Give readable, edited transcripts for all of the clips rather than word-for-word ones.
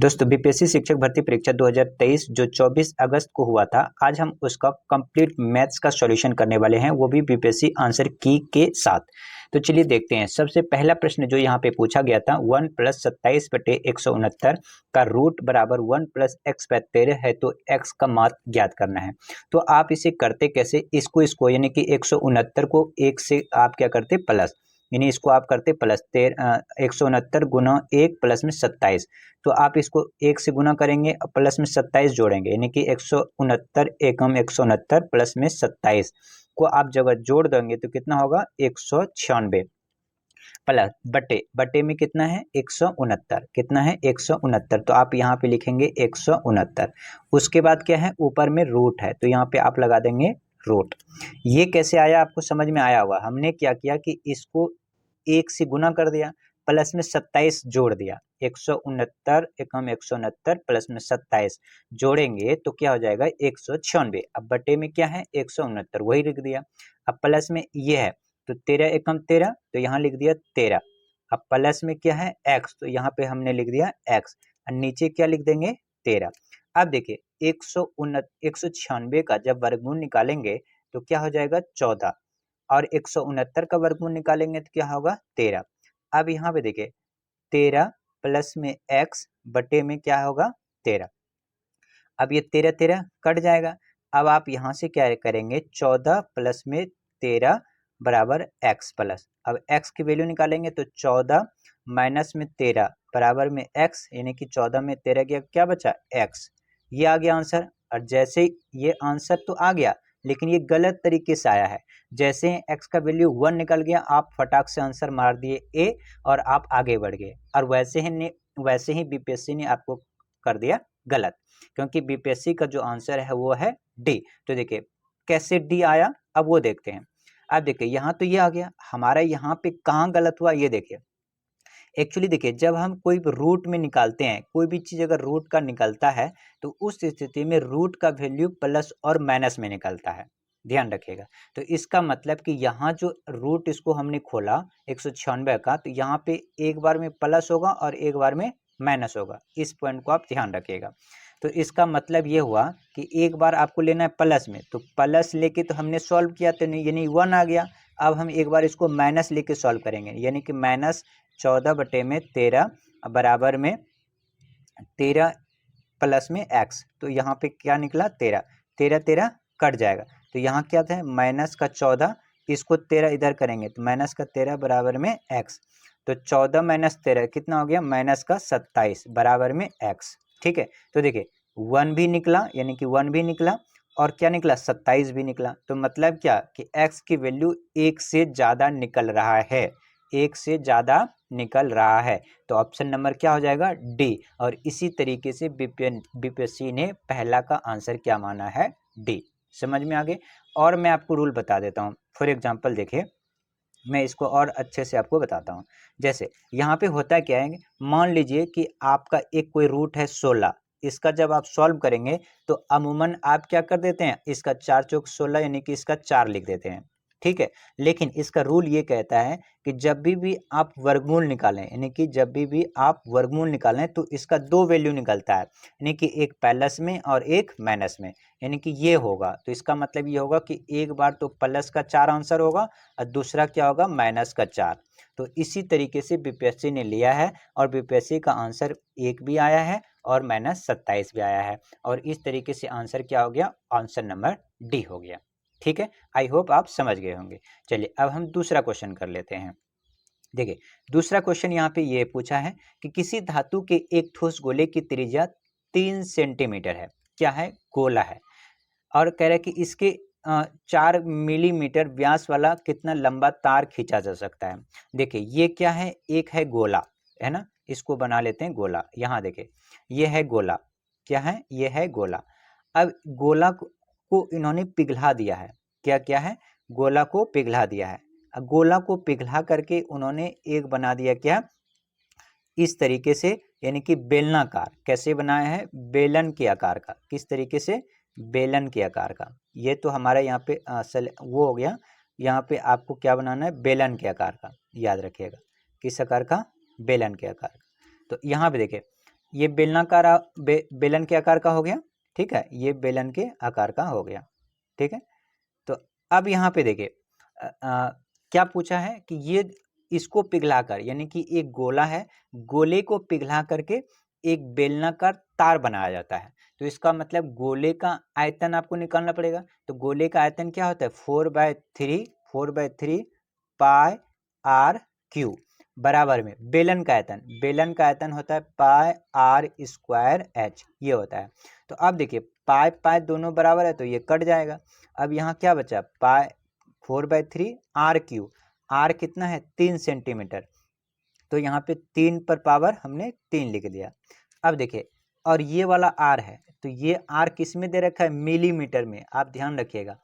दोस्तों बीपीएससी शिक्षक भर्ती परीक्षा 2023 जो 24 अगस्त को हुआ था, आज हम उसका कंप्लीट मैथ्स का सॉल्यूशन करने वाले हैं, वो भी बीपीएससी आंसर की के साथ। तो चलिए देखते हैं। सबसे पहला प्रश्न जो यहाँ पे पूछा गया था 1 + 27/169 का रूट बराबर 1 + x/13 है, तो x का मान ज्ञात करना है। तो आप इसे करते कैसे, इसको यानी कि 169 को 1 से आप क्या करते प्लस, यानी इसको आप करते प्लस 169 गुना 1 प्लस में 27। तो आप इसको 1 से गुना करेंगे और प्लस में 27 जोड़ेंगे, यानी कि 169 एकम 169 प्लस में 27 को आप जब जोड़ देंगे तो कितना होगा 196 प्लस बटे बटे में कितना है 169, कितना है 169। तो आप यहाँ पे लिखेंगे 169। उसके बाद क्या है, ऊपर में रूट है, तो यहाँ पे आप लगा देंगे रूट। ये कैसे आया आपको समझ में आया होगा। हमने क्या किया कि इसको 1 से गुना कर दिया, प्लस में 27 जोड़ दिया। 169 एकम 169 प्लस में 27 जोड़ेंगे तो क्या हो जाएगा 196। अब बटे में क्या है 169, वही लिख दिया। अब प्लस में ये है तो 13 एकम 13, तो यहाँ लिख दिया 13। अब प्लस में क्या है x, तो यहाँ पे हमने लिख दिया x, और नीचे क्या लिख देंगे 13। अब देखिए 196 का जब वर्गमूल निकालेंगे तो क्या हो जाएगा 14, और 169 का वर्गमूल निकालेंगे तो क्या होगा 13। अब यहाँ पे देखिए 13 प्लस में x बटे में क्या होगा 13। अब ये 13 13 कट जाएगा। अब आप यहाँ से क्या करेंगे 14 प्लस में 13 बराबर x प्लस, अब x की वैल्यू निकालेंगे तो 14 माइनस में 13 बराबर में x, यानी कि 14 में 13 गया क्या बचा x। ये आ गया आंसर। और जैसे ये आंसर तो आ गया, लेकिन ये गलत तरीके से आया है। जैसे x का वैल्यू 1 निकल गया, आप फटाक से आंसर मार दिए a और आप आगे बढ़ गए, और वैसे ही बीपीएससी ने आपको कर दिया गलत, क्योंकि बीपीएससी का जो आंसर है वो है डी। तो देखिए कैसे डी आया, अब वो देखते हैं। अब देखिए यहाँ तो ये आ गया हमारा, यहाँ पे कहाँ गलत हुआ ये देखिए। एक्चुअली देखिए जब हम कोई रूट में निकालते हैं, कोई भी चीज़ अगर रूट का निकलता है तो उस स्थिति में रूट का वैल्यू प्लस और माइनस में निकलता है, ध्यान रखिएगा। तो इसका मतलब कि यहाँ जो रूट इसको हमने खोला 196 का, तो यहाँ पे एक बार में प्लस होगा और एक बार में माइनस होगा, इस पॉइंट को आप ध्यान रखिएगा। तो इसका मतलब ये हुआ कि एक बार आपको लेना है प्लस में, तो प्लस लेके तो हमने सॉल्व किया तो नहीं, यानी 1 आ गया। अब हम एक बार इसको माइनस लेके सॉल्व करेंगे, यानी कि माइनस 14 बटे में 13 बराबर में 13 प्लस में x, तो यहाँ पे क्या निकला 13 13 13 कट जाएगा। तो यहाँ क्या था माइनस का 14, इसको 13 इधर करेंगे तो माइनस का 13 बराबर में x। तो 14 माइनस 13 कितना हो गया माइनस का 27 बराबर में x। ठीक है, तो देखिए 1 भी निकला, यानी कि 1 भी निकला, और क्या निकला 27 भी निकला। तो मतलब क्या कि x की वैल्यू 1 से ज़्यादा निकल रहा है, 1 से ज़्यादा निकल रहा है। तो ऑप्शन नंबर क्या हो जाएगा डी। और इसी तरीके से बीपीएससी ने पहला का आंसर क्या माना है डी। समझ में आ गए। और मैं आपको रूल बता देता हूँ। फॉर एग्जांपल देखिए, मैं इसको और अच्छे से आपको बताता हूँ। जैसे यहाँ पे होता क्या है, मान लीजिए कि आपका एक कोई रूट है 16, इसका जब आप सॉल्व करेंगे तो अमूमन आप क्या कर देते हैं, इसका 4 चौक 16 यानी कि इसका 4 लिख देते हैं। ठीक है, लेकिन इसका रूल ये कहता है कि जब भी आप वर्गमूल निकालें, यानी कि जब भी आप वर्गमूल निकालें तो इसका 2 वैल्यू निकलता है, यानी कि एक प्लस में और एक माइनस में, यानी कि ये होगा। तो इसका मतलब ये होगा कि एक बार तो प्लस का 4 आंसर होगा और दूसरा क्या होगा माइनस का 4। तो इसी तरीके से बीपीएससी ने लिया है, और बीपीएससी का आंसर 1 भी आया है और माइनस 27 भी आया है, और इस तरीके से आंसर क्या हो गया, आंसर नंबर डी हो गया। ठीक है, आई होप आप समझ गए होंगे। चलिए अब हम दूसरा क्वेश्चन कर लेते हैं। देखिए दूसरा क्वेश्चन यहाँ पे ये पूछा है कि किसी धातु के एक ठोस गोले की त्रिज्या 3 सेंटीमीटर है, क्या है गोला है, और कह रहा है कि इसके 4 मिलीमीटर व्यास वाला कितना लंबा तार खींचा जा सकता है। देखिए ये क्या है, एक है गोला, है ना, इसको बना लेते हैं गोला। यहाँ देखिए ये है गोला, क्या है ये है गोला। अब गोला को इन्होंने पिघला दिया है, क्या क्या है गोला को पिघला दिया है। अब गोला को पिघला करके उन्होंने एक बना दिया क्या इस तरीके से, यानी कि बेलनाकार। कैसे बनाया है, बेलन के आकार का। किस तरीके से, बेलन के आकार का। ये तो हमारा यहाँ पे असल वो हो गया। यहाँ पे आपको क्या बनाना है, बेलन के आकार का, याद रखिएगा किस आकार का, बेलन के आकार का। तो यहाँ पे देखिए ये बेलन के आकार का हो गया, ठीक है, ये बेलन के आकार का हो गया, ठीक है। तो अब यहाँ पे देखिए क्या पूछा है कि ये इसको पिघलाकर, यानी कि एक गोला है, गोले को पिघला करके एक बेलनाकार तार बनाया जाता है। तो इसका मतलब गोले का आयतन आपको निकालना पड़ेगा। तो गोले का आयतन क्या होता है, 4/3 पाई आर क्यू बराबर में बेलन का आयतन होता है पाई आर स्क्वायर एच, ये होता है। तो अब देखिए पाई पाई दोनों बराबर है तो ये कट जाएगा। अब यहाँ क्या बचा, पाई 4/3 आर क्यू, आर कितना है 3 सेंटीमीटर, तो यहाँ पे 3 पर पावर हमने 3 लिख दिया। अब देखिए और ये वाला आर है, तो ये आर किस में दे रखा है, मिलीमीटर में, आप ध्यान रखिएगा।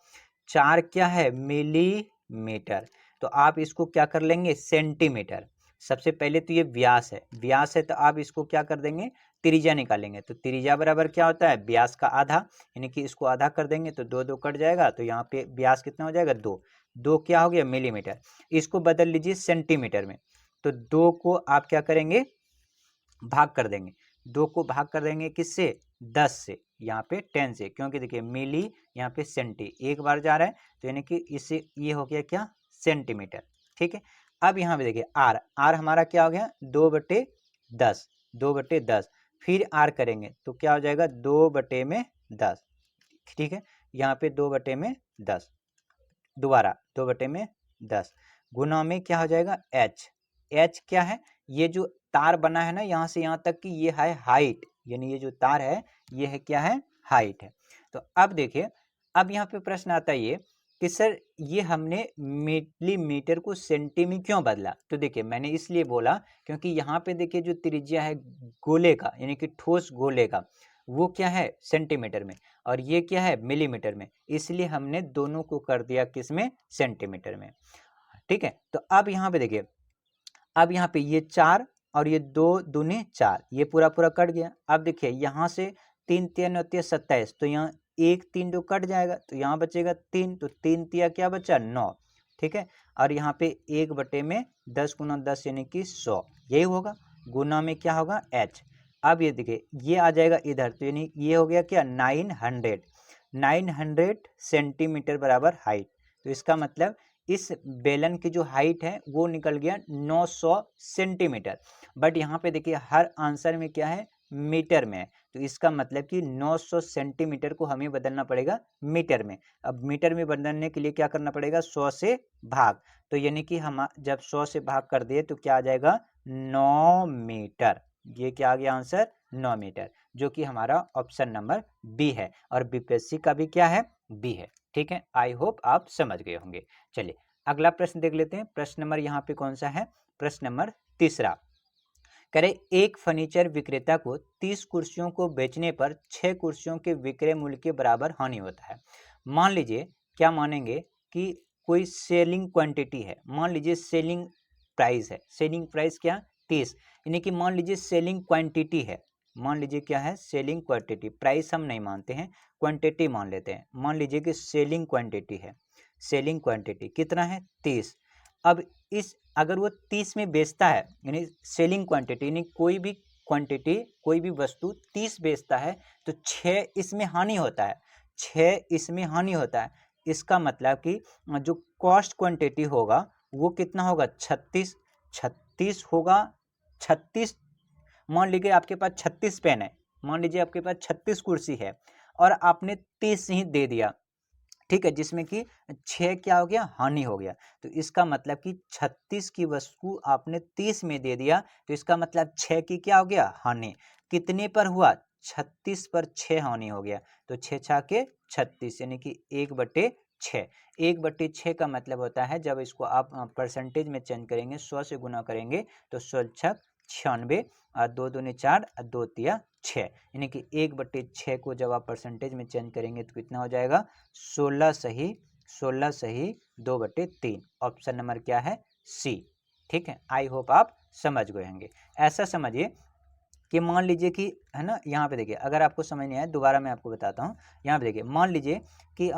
4 क्या है, मिलीमीटर, तो आप इसको क्या कर लेंगे, सेंटीमीटर। सबसे पहले तो ये व्यास है तो आप इसको क्या कर देंगे, त्रिज्या निकालेंगे। तो त्रिज्या बराबर क्या होता है, व्यास का आधा, यानी कि इसको आधा कर देंगे तो 2 2 कट जाएगा, तो यहाँ पे व्यास कितना हो जाएगा, 2 2 क्या हो गया, मिलीमीटर। इसको बदल लीजिए सेंटीमीटर में, तो 2 को आप क्या करेंगे, भाग कर देंगे। 2 को भाग कर देंगे किससे, 10 से, यहाँ पे 10 से, क्योंकि देखिए मिली यहाँ पे सेंटी एक बार जा रहा है, तो यानी कि इससे ये हो गया क्या, सेंटीमीटर, ठीक है। अब यहाँ पे देखिए आर हमारा क्या हो गया, 2/10, फिर आर करेंगे तो क्या हो जाएगा, 2/10, ठीक है। यहाँ पे 2/10, दोबारा 2/10 गुना में क्या हो जाएगा, एच क्या है, ये जो तार बना है ना यहाँ से यहाँ तक कि ये है हाइट, यानी ये जो तार है ये है क्या है, हाइट है। तो अब देखिए अब यहाँ पे प्रश्न आता है ये कि सर ये हमने मिलीमीटर को सेंटी में क्यों बदला। तो देखिए मैंने इसलिए बोला क्योंकि यहाँ पे देखिए जो त्रिज्या है गोले का, यानी कि ठोस गोले का, वो क्या है सेंटीमीटर में, और ये क्या है मिलीमीटर में, इसलिए हमने दोनों को कर दिया किस में, सेंटीमीटर में, ठीक है। तो अब यहाँ पे देखिए, अब यहाँ पे ये 4 और ये 2 दूनी 4, ये पूरा पूरा कट गया। अब देखिए यहाँ से 3 3 होती है 27, तो यहाँ 1 3 2 कट जाएगा, तो यहाँ बचेगा 3, तो 3 तिया क्या बचा, 9, ठीक है। और यहाँ पे 1/10 गुना 10 यानी कि 100, यही होगा, गुना में क्या होगा, एच। अब ये देखिए ये आ जाएगा इधर, तो यानी ये हो गया क्या, 900 सेंटीमीटर बराबर हाइट। तो इसका मतलब इस बेलन की जो हाइट है वो निकल गया 900 सेंटीमीटर। बट यहाँ पे देखिए हर आंसर में क्या है, मीटर में है, तो इसका मतलब कि 900 सेंटीमीटर को हमें बदलना पड़ेगा मीटर में। अब मीटर में बदलने के लिए क्या करना पड़ेगा, 100 से भाग, तो यानी कि हम जब 100 से भाग कर दिए तो क्या आ जाएगा, 9 मीटर। ये क्या आ गया आंसर, 9 मीटर, जो कि हमारा ऑप्शन नंबर बी है, और बीपीएससी का भी क्या है, बी है, ठीक है। आई होप आप समझ गए होंगे। चलिए अगला प्रश्न देख लेते हैं। प्रश्न नंबर यहाँ पे कौन सा है, प्रश्न नंबर 3 कह रहे एक फर्नीचर विक्रेता को 30 कुर्सियों को बेचने पर 6 कुर्सियों के विक्रय मूल्य के बराबर हानि होता है। मान लीजिए, क्या मानेंगे कि कोई सेलिंग क्वांटिटी है, मान लीजिए सेलिंग प्राइस है, सेलिंग प्राइस क्या, 30, यानी कि मान लीजिए सेलिंग क्वांटिटी है, मान लीजिए क्या है, सेलिंग क्वांटिटी, प्राइस हम नहीं मानते हैं, क्वांटिटी मान लेते हैं। मान लीजिए कि सेलिंग क्वांटिटी है, सेलिंग क्वांटिटी कितना है, 30। अब इस अगर वो 30 में बेचता है, यानी सेलिंग क्वांटिटी, यानी कोई भी क्वांटिटी, कोई भी वस्तु 30 बेचता है, तो 6 इसमें हानि होता है, 6 इसमें हानि होता है। इसका मतलब कि जो कॉस्ट क्वांटिटी होगा वो कितना होगा, 36 36 होगा, 36। मान लीजिए आपके पास 36 पेन है, मान लीजिए आपके पास 36 कुर्सी है और आपने 30 ही दे दिया, ठीक है, जिसमें कि 6 क्या हो गया, हानि हो गया। तो इसका मतलब कि 36 की वस्तु आपने 30 में दे दिया, तो इसका मतलब 6 की क्या हो गया, हानि। कितने पर हुआ, 36 पर 6 हानि हो गया, तो 6 6 के 36, यानी कि 1/6। 1/6 का मतलब होता है जब इसको आप परसेंटेज में चेंज करेंगे, 100 से गुना करेंगे तो 16 96, 2 दूनी 4, 2 तिया 6, यानी कि 1/6 को जब आप परसेंटेज में चेंज करेंगे तो कितना हो जाएगा, 16 सही 2/3। ऑप्शन नंबर क्या है, सी, ठीक है। आई होप आप समझ गए होंगे। ऐसा समझिए कि मान लीजिए कि है ना, यहाँ पे देखिए अगर आपको समझ नहीं आया दोबारा मैं आपको बताता हूँ। यहाँ पे देखिए मान लीजिए कि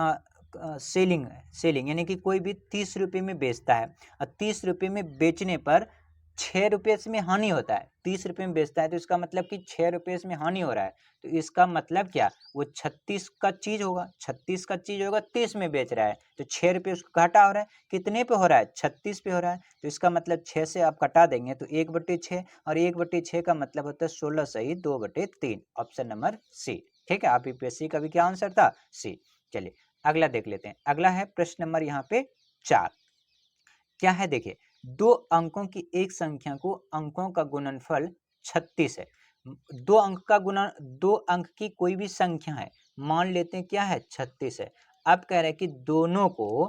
सेलिंग यानी कि कोई भी 30 रुपये में बेचता है और 30 रुपये में बेचने पर ₹6 इसमें हानि होता है, ₹30 में बेचता है तो इसका मतलब कि ₹6 इसमें हानि हो रहा है। तो इसका मतलब क्या, वो 36 का चीज़ होगा, 36 का चीज़ होगा 30 में बेच रहा है, तो ₹6 उसको घाटा हो रहा है। कितने पे हो रहा है, 36 पे हो रहा है, तो इसका मतलब 6 से आप घटा देंगे तो 1/6, और 1/6 का मतलब होता है 16 सही 2/3, ऑप्शन नंबर सी। ठीक है, आप यूपीएससी का भी क्या आंसर था, सी। चलिए अगला देख लेते हैं। अगला है प्रश्न नंबर यहाँ पे 4। क्या है देखिए, 2 अंकों की एक संख्या को अंकों का गुणनफल 36 है। 2 अंक का गुणा, 2 अंक की कोई भी संख्या है, मान लेते हैं क्या है, 36 है। अब कह रहे हैं कि दोनों को,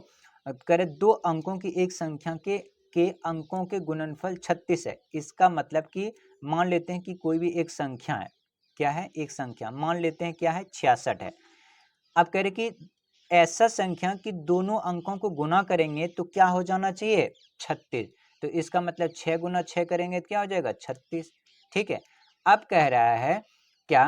अब कह रहे 2 अंकों की एक संख्या के अंकों के गुणनफल 36 है। इसका मतलब कि मान लेते हैं कि कोई भी एक संख्या है, क्या है, एक संख्या मान लेते हैं क्या है, 66 है। अब कह रहे कि ऐसा संख्या कि दोनों अंकों को गुना करेंगे तो क्या हो जाना चाहिए, 36। तो इसका मतलब 6 गुना 6 करेंगे तो क्या हो जाएगा, 36। ठीक है, अब कह रहा है क्या,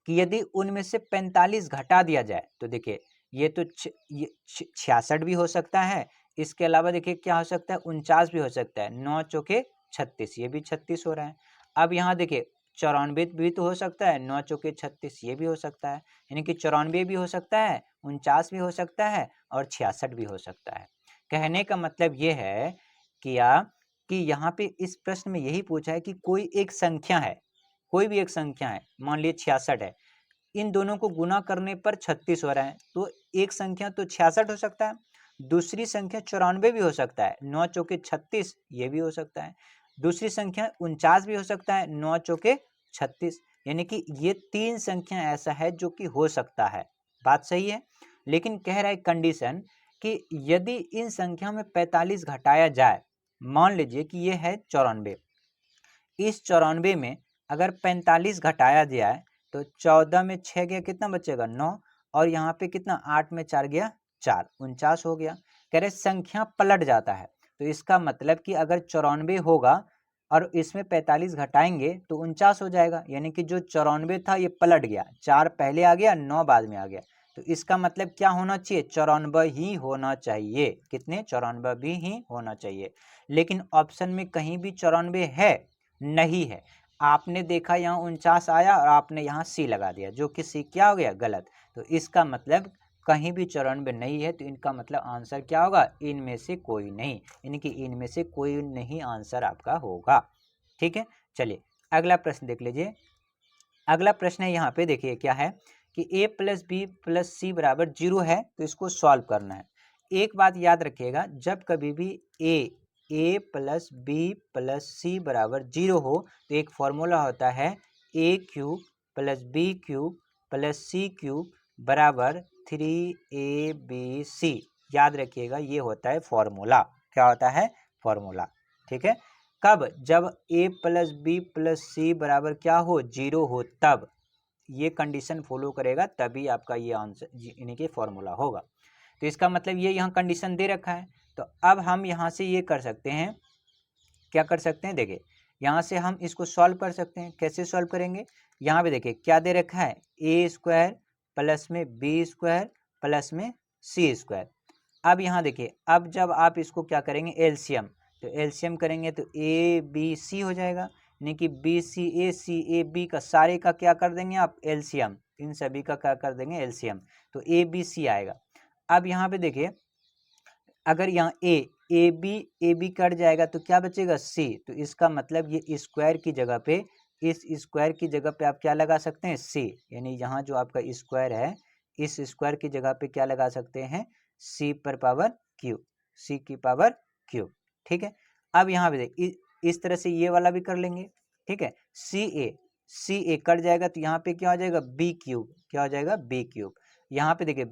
कि यदि उनमें से 45 घटा दिया जाए तो देखिए ये तो ये 66 भी हो सकता है, इसके अलावा देखिए क्या हो सकता है, 49 भी हो सकता है, 9 चौके 36, ये भी 36 हो रहा है। अब यहाँ देखिए 94 भी तो हो सकता है, 9 चौके 36, ये भी हो सकता है, यानी कि 94 भी हो सकता है, 49 भी हो सकता है, और 66 भी हो सकता है। कहने का मतलब ये है कि यहाँ पे इस प्रश्न में यही पूछा है कि कोई एक संख्या है, कोई भी एक संख्या है, मान लीजिए 66 है, इन दोनों को गुना करने पर 36 हो रहा है, तो एक संख्या तो 66 हो सकता है, दूसरी संख्या 94 भी हो सकता है, 9 चौके 36, ये भी हो सकता है, दूसरी संख्या 49 भी हो सकता है, 9 चौके 36, यानी कि ये 3 संख्या ऐसा है जो कि हो सकता है। बात सही है, लेकिन कह रहा है कंडीशन कि यदि इन संख्या में 45 घटाया जाए, मान लीजिए कि ये है 94, इस 94 में अगर 45 घटाया जाए तो 14 में 6 गया, कितना बचेगा, 9, और यहाँ पे कितना, 8 में 4 गया 4, 49 हो गया। कह रहे संख्या पलट जाता है, तो इसका मतलब कि अगर 94 होगा और इसमें 45 घटाएंगे तो 49 हो जाएगा, यानी कि जो 94 था ये पलट गया, 4 पहले आ गया, 9 बाद में आ गया, तो इसका मतलब क्या होना चाहिए, 94 ही होना चाहिए। कितने, 94 भी ही होना चाहिए। लेकिन ऑप्शन में कहीं भी 94 है नहीं है, आपने देखा यहाँ 49 आया और आपने यहाँ सी लगा दिया, जो कि सी क्या हो गया, गलत। तो इसका मतलब कहीं भी 94 नहीं है, तो इनका मतलब आंसर क्या होगा, इनमें से कोई नहीं, यानी कि इनमें से कोई नहीं आंसर आपका होगा। ठीक है, चलिए अगला प्रश्न देख लीजिए। अगला प्रश्न है यहाँ पे देखिए क्या है कि a plus B plus C बराबर 0 है, तो इसको सॉल्व करना है। एक बात याद रखिएगा, जब कभी भी a plus B plus C बराबर 0 हो तो एक फॉर्मूला होता है a cube plus B cube plus C cube बराबर 3abc। याद रखिएगा ये होता है फॉर्मूला, क्या होता है, फॉर्मूला। ठीक है, कब, जब a plus B plus C बराबर क्या हो, 0 हो, तब ये कंडीशन फॉलो करेगा तभी आपका ये आंसर यानी कि फॉर्मूला होगा। तो इसका मतलब ये यहाँ कंडीशन दे रखा है, तो अब हम यहाँ से ये कर सकते हैं, क्या कर सकते हैं, देखिए यहाँ से हम इसको सॉल्व कर सकते हैं। कैसे सॉल्व करेंगे, यहाँ पे देखिए क्या दे रखा है, ए स्क्वायर प्लस में बी स्क्वायर प्लस में सी स्क्वायर। अब यहाँ देखिए, अब जब आप इसको क्या करेंगे, एलसीएम, तो एलसीएम करेंगे तो ए बी सी हो जाएगा, यानी कि बी सी ए बी का सारे का क्या कर देंगे आप, एलसीएम, इन सभी का क्या कर देंगे, एलसीएम, तो ए बी सी आएगा। अब यहाँ पे देखिए, अगर यहाँ ए बी कट जाएगा तो क्या बचेगा, सी, तो इसका मतलब ये स्क्वायर की जगह पे, इस स्क्वायर की जगह पे आप क्या लगा सकते हैं, सी, यानी यहाँ जो आपका स्क्वायर है, इस स्क्वायर की जगह पे क्या लगा सकते हैं, सी पर पावर क्यूब, सी की पावर क्यूब। ठीक है, अब यहाँ पे देख इस तरह से ये वाला भी कर लेंगे। ठीक है, सी ए कट जाएगा तो यहाँ पे क्या हो जाएगा, बी क्यूब, क्या हो जाएगा, बी क्यूब। यहाँ पे देखिए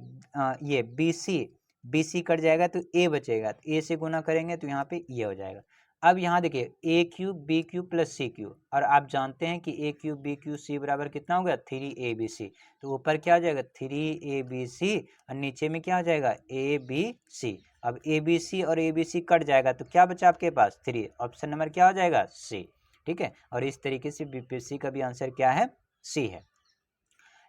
ये बी सी कट जाएगा तो ए बचेगा, तो ए से गुना करेंगे तो यहाँ पे ये हो जाएगा। अब यहाँ देखिए ए cube B cube plus C cube, और आप जानते हैं कि ए क्यूब बी क्यूब सी बराबर कितना हो गया, 3abc, तो ऊपर क्या हो जाएगा, 3abc, और नीचे में क्या हो जाएगा, abc। अब abc और abc कट जाएगा तो क्या बचा आपके पास, 3, ऑप्शन नंबर क्या हो जाएगा, सी। ठीक है, और इस तरीके से बीपीएससी का भी आंसर क्या है, सी है।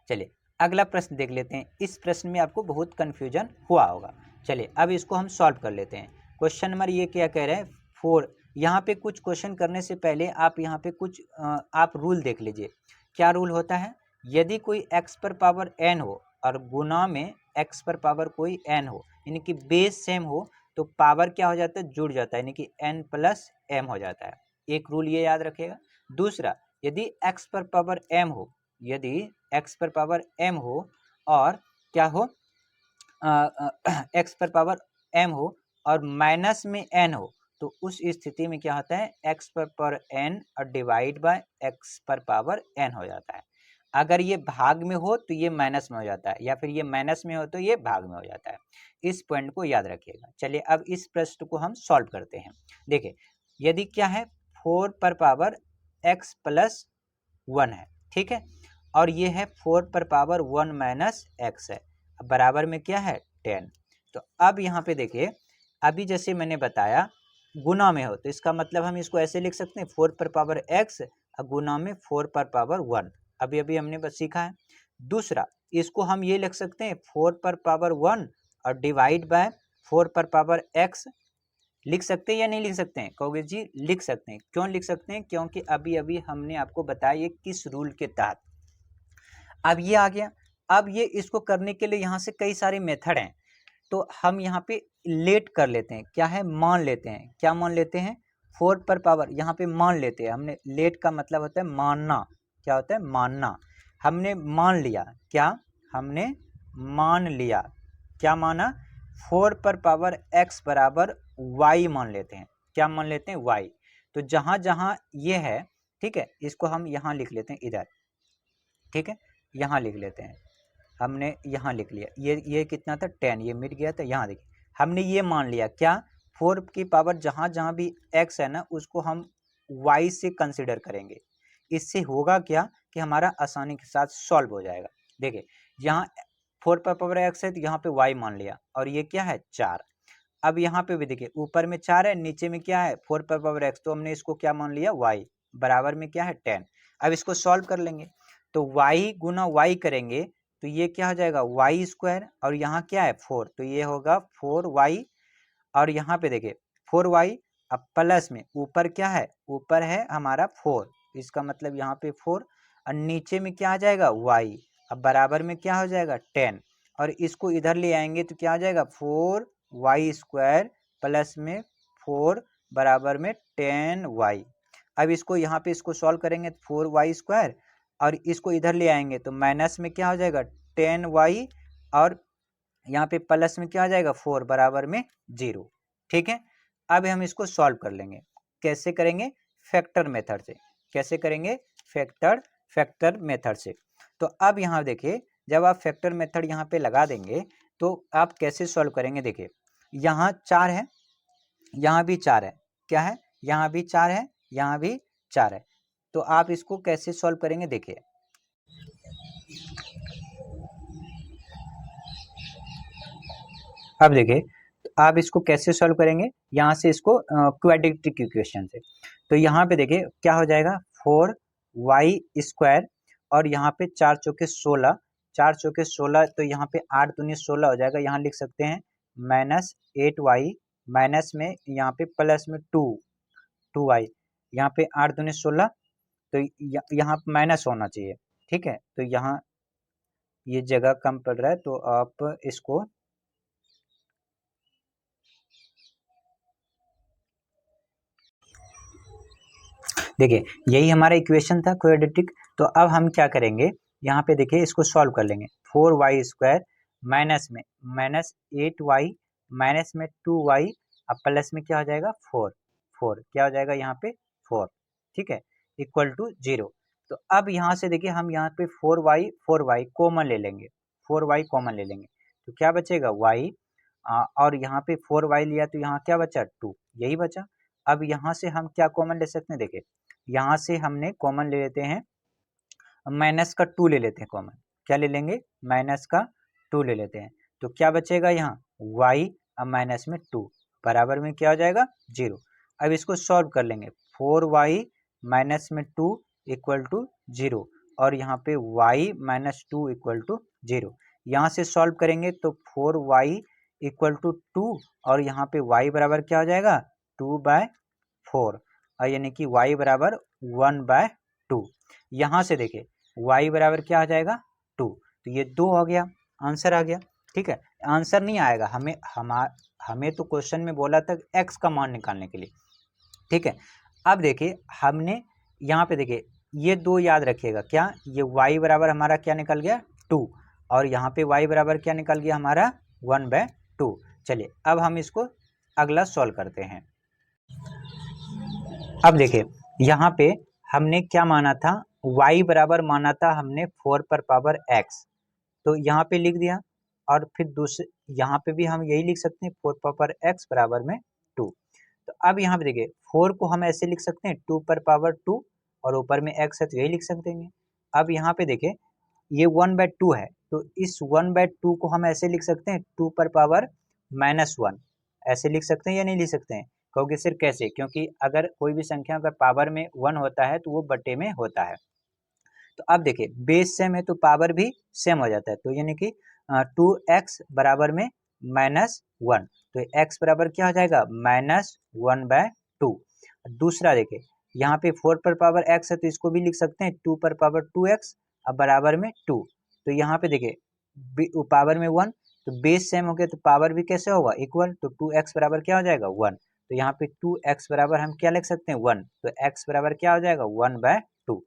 चलिए अगला प्रश्न देख लेते हैं। इस प्रश्न में आपको बहुत कन्फ्यूजन हुआ होगा, चलिए अब इसको हम सॉल्व कर लेते हैं। क्वेश्चन नंबर ये क्या कह रहे हैं, 4, यहाँ पे कुछ क्वेश्चन करने से पहले आप यहाँ पे कुछ आप रूल देख लीजिए। क्या रूल होता है? यदि कोई x पर पावर n हो और गुना में x पर पावर कोई n हो, यानी कि बेस सेम हो, तो पावर क्या हो जाता है? जुड़ जाता है, यानी कि n प्लस m हो जाता है। एक रूल ये याद रखिएगा। दूसरा, यदि x पर पावर m हो, यदि x पर पावर m हो और क्या हो, x पर पावर m हो और माइनस में n हो, तो उस स्थिति में क्या होता है? x पर पावर n और डिवाइड बाय x पर पावर n हो जाता है। अगर ये भाग में हो तो ये माइनस में हो जाता है, या फिर ये माइनस में हो तो ये भाग में हो जाता है। इस पॉइंट को याद रखिएगा। चलिए अब इस प्रश्न को हम सॉल्व करते हैं। देखिए, यदि क्या है, 4 पर पावर x प्लस 1 है, ठीक है, और ये है 4 पर पावर 1 माइनस x है, बराबर में क्या है? 10। तो अब यहाँ पे देखिए, अभी जैसे मैंने बताया गुना में हो, तो इसका मतलब हम इसको ऐसे लिख सकते हैं, 4 पर पावर x और गुना में 4 पर पावर 1। अभी अभी हमने बस सीखा है। दूसरा, इसको हम ये लिख सकते हैं 4 पर पावर 1 और डिवाइड बाय 4 पर पावर x। लिख सकते हैं या नहीं लिख सकते हैं? कहोगे जी लिख सकते हैं। क्यों लिख सकते हैं? क्योंकि अभी अभी हमने आपको बताया ये किस रूल के तहत। अब ये आ गया। अब ये इसको करने के लिए यहाँ से कई सारे मेथड हैं, तो हम यहाँ पे लेट कर लेते हैं। क्या है? मान लेते हैं। क्या मान लेते हैं? 4 पर पावर, यहाँ पे मान लेते हैं हमने। लेट का मतलब होता है मानना। क्या होता है? मानना। हमने मान लिया। क्या? हमने मान लिया। क्या माना? 4 पर पावर x बराबर y मान लेते हैं। क्या मान लेते हैं? y। तो जहाँ जहाँ ये है, ठीक है, इसको हम यहाँ लिख लेते हैं इधर, ठीक है, यहाँ लिख लेते हैं। हमने यहाँ लिख लिया, ये कितना था? 10, ये मिट गया था। यहाँ देखिए, हमने ये मान लिया। क्या? 4 की पावर जहाँ जहाँ भी x है ना, उसको हम y से कंसिडर करेंगे। इससे होगा क्या कि हमारा आसानी के साथ सॉल्व हो जाएगा। देखिए, यहाँ 4 पर पावर x है तो यहाँ पे y मान लिया, और ये क्या है? 4। अब यहाँ पे भी देखिए, ऊपर में 4 है, नीचे में क्या है? 4 पर पावर x, तो हमने इसको क्या मान लिया? y, बराबर में क्या है? 10। अब इसको सॉल्व कर लेंगे, तो y गुना y करेंगे तो ये क्या हो जाएगा? वाई स्क्वायर, और यहाँ क्या है? 4, तो ये होगा 4y, और यहाँ पे देखिए 4y, अब प्लस में ऊपर क्या है? ऊपर है हमारा 4, इसका मतलब यहाँ पे 4, और नीचे में क्या आ जाएगा? y, अब बराबर में क्या हो जाएगा? 10, और इसको इधर ले आएंगे तो क्या आ जाएगा? 4y स्क्वायर प्लस में 4 बराबर में 10y। अब इसको यहाँ पे इसको सॉल्व करेंगे तो 4y स्क्वायर, और इसको इधर ले आएंगे तो माइनस में क्या हो जाएगा? 10y, और यहाँ पे प्लस में क्या आ जाएगा? 4 बराबर में 0। ठीक है, अब हम इसको सॉल्व कर लेंगे। कैसे करेंगे? फैक्टर मेथड से। कैसे करेंगे? फैक्टर मेथड से। तो अब यहाँ देखिए, जब आप फैक्टर मेथड यहाँ पे लगा देंगे तो आप कैसे सॉल्व करेंगे? देखिए, यहाँ 4 है, यहाँ भी 4 है, क्या है? यहाँ भी 4 है, यहाँ भी 4 है, तो आप इसको कैसे सॉल्व करेंगे? देखिए, अब देखिए, तो आप इसको कैसे सॉल्व करेंगे? यहाँ से इसको क्वाड्रेटिक इक्वेशन से। तो यहाँ पे देखिए क्या हो जाएगा? 4y स्क्वायर, और यहाँ पे 4 चौके 16, 4 चौके 16, तो यहाँ पे 8 दूनी 16 हो जाएगा। यहाँ लिख सकते हैं माइनस 8y, माइनस में यहाँ पे प्लस में 2y, यहाँ पे 8 दूनी 16, तो यहाँ माइनस होना चाहिए। ठीक है, तो यहाँ ये जगह कम पड़ रहा है, तो आप इसको देखिए, यही हमारा इक्वेशन था क्वाड्रेटिक। तो अब हम क्या करेंगे? यहाँ पे देखिए, इसको सॉल्व कर लेंगे। 4y स्क्वायर माइनस में माइनस 8y, माइनस में 2y, अब प्लस में क्या हो जाएगा? 4 क्या हो जाएगा यहाँ पे? 4, ठीक है, इक्वल टू 0। तो अब यहाँ से देखिए, हम यहाँ पे 4y कॉमन ले लेंगे, 4y कॉमन ले लेंगे, तो क्या बचेगा? y, और यहाँ पे 4y लिया तो यहाँ क्या बचा? 2, यही बचा। अब यहाँ से हम क्या कॉमन ले सकते हैं? देखिए, यहाँ से हमने कॉमन ले लेते हैं, माइनस का 2 ले लेते हैं कॉमन। क्या ले लेंगे? माइनस का 2 ले लेते हैं, तो क्या बचेगा यहाँ? y, अब माइनस में 2 बराबर में क्या हो जाएगा? 0। अब इसको सॉल्व कर लेंगे। 4y माइनस में 2 इक्वल टू 0, और यहाँ पे y माइनस 2 इक्वल टू 0। यहाँ से सॉल्व करेंगे तो 4y इक्वल टू 2, और यहाँ पे y बराबर क्या हो जाएगा? 2/4। 4 और यानी कि y बराबर 1/2। यहाँ से देखिए y बराबर क्या आ जाएगा 2, तो ये 2 हो गया, आंसर आ गया। ठीक है, आंसर नहीं आएगा, हमें तो क्वेश्चन में बोला था x का मान निकालने के लिए। ठीक है, अब देखिए हमने यहाँ पे देखिए ये 2 याद रखिएगा, क्या ये y बराबर हमारा क्या निकल गया 2 और यहाँ पे y बराबर क्या निकल गया हमारा 1/2। चलिए अब हम इसको अगला सॉल्व करते हैं। अब देखिए यहाँ पे हमने क्या माना था, y बराबर माना था हमने 4 पर पावर x, तो यहाँ पे लिख दिया। और फिर दूसरे यहाँ पे भी हम यही लिख सकते हैं 4 पावर x बराबर में 2। तो अब यहाँ पे देखिए 4 को हम ऐसे लिख सकते हैं 2 पर पावर 2 और ऊपर में x है तो यही लिख सकते हैं। अब यहाँ पे देखिए ये 1/2 है, तो इस 1/2 को हम ऐसे लिख सकते हैं 2 पर पावर -1, ऐसे लिख सकते हैं या नहीं लिख सकते हैं? कहोगे सर कैसे? क्योंकि अगर कोई भी संख्या अगर पावर में 1 होता है तो वो बटे में होता है। तो अब देखिए बेस सेम है तो पावर भी सेम हो जाता है, तो यानी कि 2x बराबर में -1, तो x बराबर क्या हो जाएगा -1/2। दूसरा देखिए यहाँ पे 4 पर पावर x है तो इसको भी लिख सकते हैं 2 पर पावर 2x अब बराबर में 2। तो यहाँ पे देखिए पावर में 1 तो बेस सेम हो गया तो पावर भी कैसे होगा इक्वल, तो 2x बराबर क्या हो जाएगा 1। तो यहाँ पे 2x बराबर हम क्या लिख सकते हैं 1, तो x बराबर क्या हो जाएगा 1/2। तो